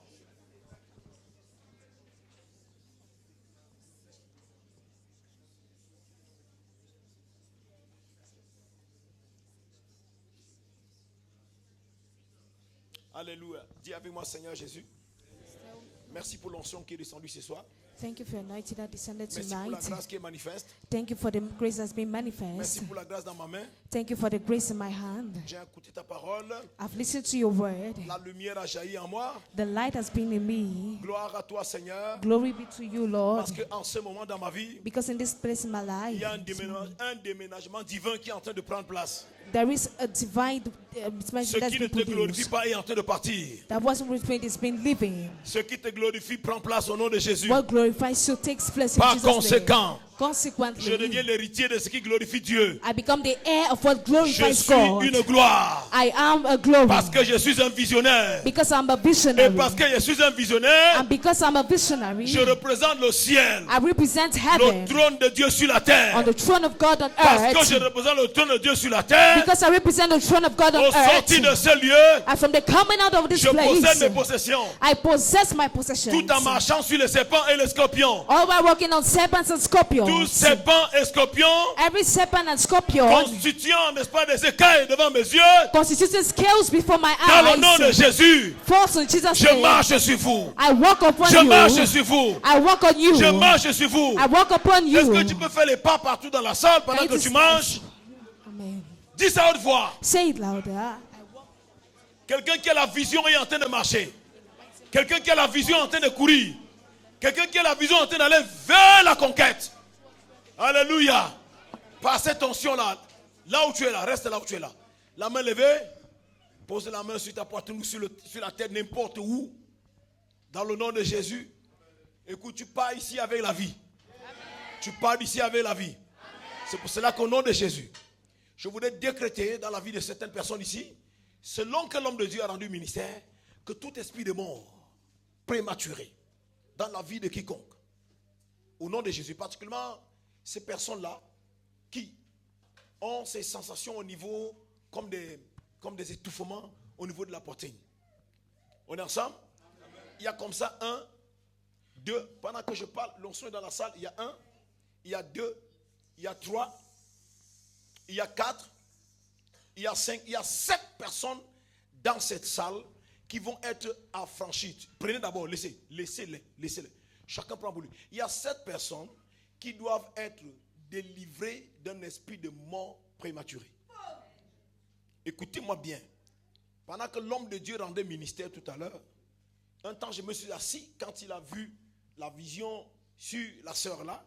Alléluia. Dis avec moi, Seigneur Jésus. Merci pour l'onction qui est descendue ce soir. Thank you for your anointing that descended Merci pour la tonight. grâce qui est manifeste. Thank you for the grace that's been Merci manifest. pour la grâce dans ma main. Thank you for the grace in my hand. J'ai écouté ta parole. I've listened to your word. La lumière a jailli en moi. The light has been in me. Gloire à toi, Seigneur. Glory be to you, Lord. Parce qu'en ce moment dans ma vie, Because in this place in my il y a life, un déménagement divin qui est en train de prendre place. there is a divine Ce dimension that's qui ne been te glorifie produced. pas est en train de partir. That wasn't restrained, it's been living. Ce qui te glorifie prend place au nom de Jésus. What glorifies you takes place in Par Jesus' name. conséquent, je Consequently, deviens l'héritier de ce qui glorifie Dieu. I become the heir of what Je glorifies suis God. une gloire. I am a glory. Parce que je suis un visionnaire. Because I'm a Et visionary. parce que je suis un visionnaire, And because I'm a visionary, je représente le ciel. I represent Le heaven trône de Dieu sur la on terre. the throne of God on Parce que earth. je représente le trône de Dieu sur la terre. Because I represent the throne of God on Au sortir de earth. ce lieu, And from the coming out of this je possède place, mes possessions. I possess my possessions. Tout en marchant sur les serpents et les scorpions. All while walking on serpents and Tous scorpions. serpents et scorpions Every serpent and scorpion constituant, n'est-ce pas, des écailles devant mes yeux. constituting scales before my Dans le nom de eyes. Jésus, False in Jesus' je name. marche sur vous. I walk upon Je marche you. sur vous. I walk on you. Je marche sur vous. I walk upon Est-ce you. que tu peux faire les pas partout dans la salle pendant Can que you tu just- marches? Amen. Dis ça à haute voix. Say it louder. Quelqu'un qui a la vision est en train de marcher. Quelqu'un qui a la vision est en train de courir. Quelqu'un qui a la vision est en train d'aller vers la conquête. Alléluia. Par cette onction-là, là où tu es là, reste là où tu es là. La main levée, pose la main sur ta poitrine ou sur la tête, n'importe où. Dans le nom de Jésus. Écoute, tu pars ici avec la vie. Tu pars ici avec la vie. C'est pour cela qu'au nom de Jésus, je voudrais décréter dans la vie de certaines personnes ici, selon que l'homme de Dieu a rendu ministère, que tout esprit de mort prématuré dans la vie de quiconque, au nom de Jésus, particulièrement ces personnes-là qui ont ces sensations au niveau comme des étouffements au niveau de la poitrine. On est ensemble? Il y a comme ça 1, 2, pendant que je parle, l'onction est dans la salle, il y a 1, il y a 2, il y a 3, il y a 4, il y a 5, il y a 7 personnes dans cette salle qui vont être affranchies. Prenez d'abord, laissez-les. Chacun prend pour lui. Il y a 7 personnes qui doivent être délivrées d'un esprit de mort prématurée. Écoutez-moi bien. Pendant que l'homme de Dieu rendait ministère tout à l'heure, un temps je me suis assis, quand il a vu la vision sur la sœur là,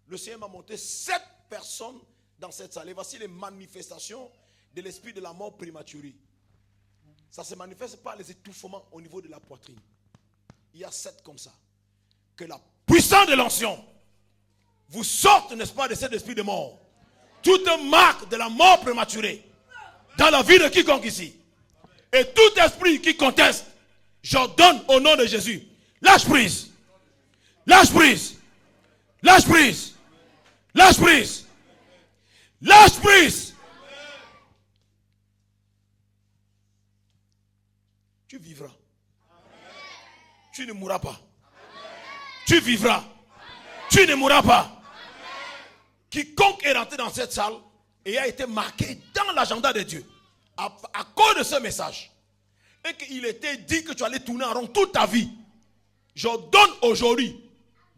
le Seigneur m'a montré 7 personnes dans cette salle. Et voici les manifestations de l'esprit de la mort prématurée. Ça se manifeste par les étouffements au niveau de la poitrine. Il y a 7 comme ça. Que la puissance de l'onction vous sorte, n'est-ce pas, de cet esprit de mort. Toute marque de la mort prématurée dans la vie de quiconque ici. Et tout esprit qui conteste, j'ordonne au nom de Jésus. Lâche prise. Lâche prise. Lâche prise. Lâche prise. Lâche prise. Tu vivras. Tu ne mourras pas. Tu vivras. Tu ne mourras pas. quiconque est rentré dans cette salle et a été marqué dans l'agenda de Dieu à cause de ce message, et qu'il était dit que tu allais tourner en rond toute ta vie, j'ordonne aujourd'hui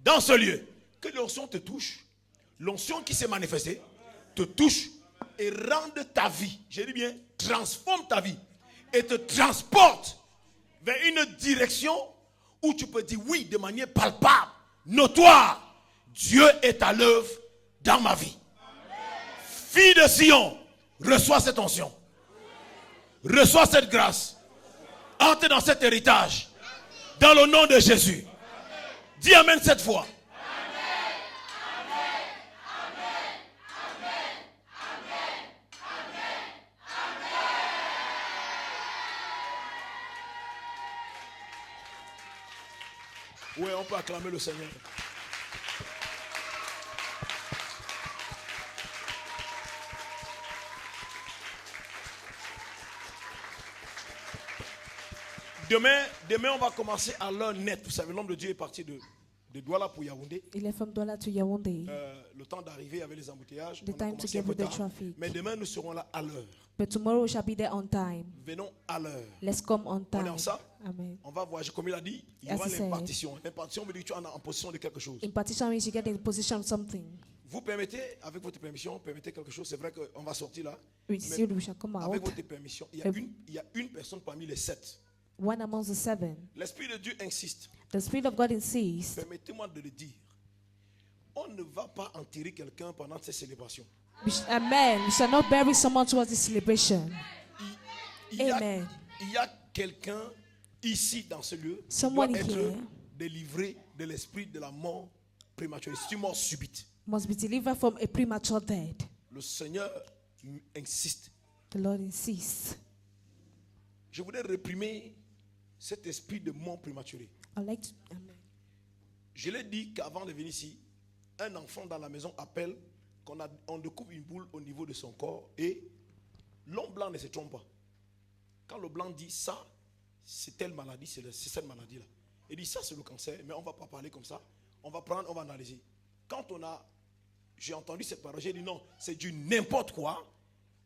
dans ce lieu que l'onction te touche, l'onction qui s'est manifestée te touche et rende ta vie, je dis bien, transforme ta vie et te transporte vers une direction où tu peux dire oui de manière palpable, notoire. Dieu est à l'œuvre dans ma vie. Fille de Sion, reçois cette onction. Reçois cette grâce. Entre dans cet héritage. Dans le nom de Jésus. Dis Amen cette fois. Oui, on peut acclamer le Seigneur. Demain, on va commencer à l'heure nette. Vous savez, l'homme de Dieu est parti de Douala pour Yaoundé. Il est from Douala to Yaoundé. Le temps d'arriver avec les embouteillages. The time to get with the traffic. Mais demain, nous serons là à l'heure. But tomorrow we shall be there on time. Venons à l'heure. Let's come on time. On est ensemble. Amen. On va voyager. Comme il a dit, il y aura l'impartition. L'impartition veut dire que tu es en position de quelque chose. Impartition means you get in position of something. Vous permettez, avec votre permission, permettez quelque chose. C'est vrai qu'on va sortir là. We shall come out. Avec votre permission, il y a une personne parmi les 7. One amongst the 7. L'Esprit de Dieu insiste. The Spirit of God insists. Permettez-moi de le dire. On ne va pas enterrer quelqu'un pendant ces célébrations. Amen. We shall not bury someone towards this celebration. Amen. Il y a quelqu'un ici dans ce lieu qui doit être délivré de l'esprit de la mort prématurée. C'est une mort subite. Must be delivered from a premature death. Le Seigneur insiste. The Lord insists. Je voudrais réprimer cet esprit de mort prématurée. Amen. Je l'ai dit qu'avant de venir ici, un enfant dans la maison appelle qu'on découvre une boule au niveau de son corps et l'homme blanc ne se trompe pas. Quand le blanc dit ça, c'est telle maladie, c'est cette maladie-là. Il dit ça c'est le cancer, mais on ne va pas parler comme ça. On va prendre, on va analyser. Quand j'ai entendu cette parole, j'ai dit non, c'est du n'importe quoi.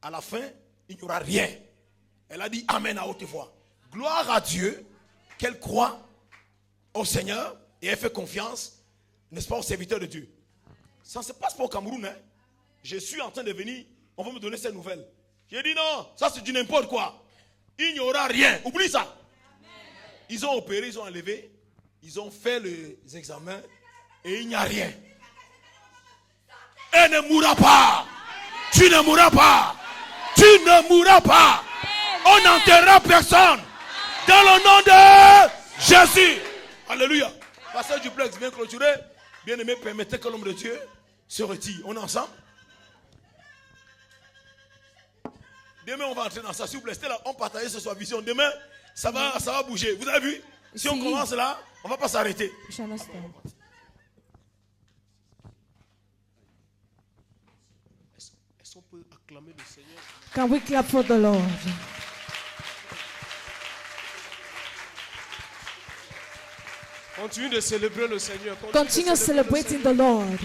À la fin, il n'y aura rien. Elle a dit Amen à haute voix. Gloire à Dieu qu'elle croit au Seigneur et elle fait confiance, n'est-ce pas, au serviteur de Dieu. Ça ne se passe pas au Cameroun. Hein. Je suis en train de venir, on va me donner ces nouvelles. J'ai dit non, ça c'est du n'importe quoi. Il n'y aura rien. Oublie ça. Amen. Ils ont opéré, ils ont enlevé, ils ont fait les examens et il n'y a rien. Elle ne mourra pas. Tu ne mourras pas. Tu ne mourras pas. On n'enterrera personne. Dans le nom de Jésus. Alléluia. Pasteur Duplex, bien clôturé. Bien aimé, permettez que l'homme de Dieu se retire. On est ensemble. Demain, on va entrer dans ça. S'il vous plaît, là, on partage ce soir vision. Demain, ça va bouger. Vous avez vu? Si on commence là, on ne va pas s'arrêter. Est-ce qu'on peut acclamer le Seigneur? Can we clap for the Lord? Continue de célébrer le Seigneur. Continue celebrating the Lord.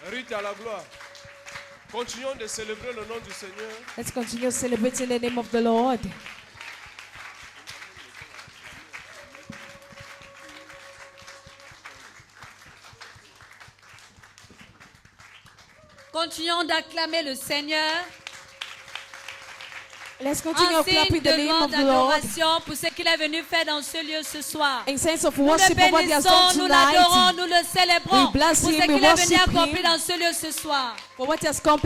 Rita, la gloire. Continuons de célébrer le nom du Seigneur. Let's continue celebrating the name of the Lord. Continuons d'acclamer le Seigneur. Let's continue clapping the name of the Lord. Pour ce qu'il est venu faire dans ce lieu ce soir. In sense of Nous worship le of what he has done bénissons, nous l'adorons, tonight. nous le célébrons. We bless Pour ce him, qu'il we est venu worship accomplir him. dans ce lieu ce soir. For what he has accomplished.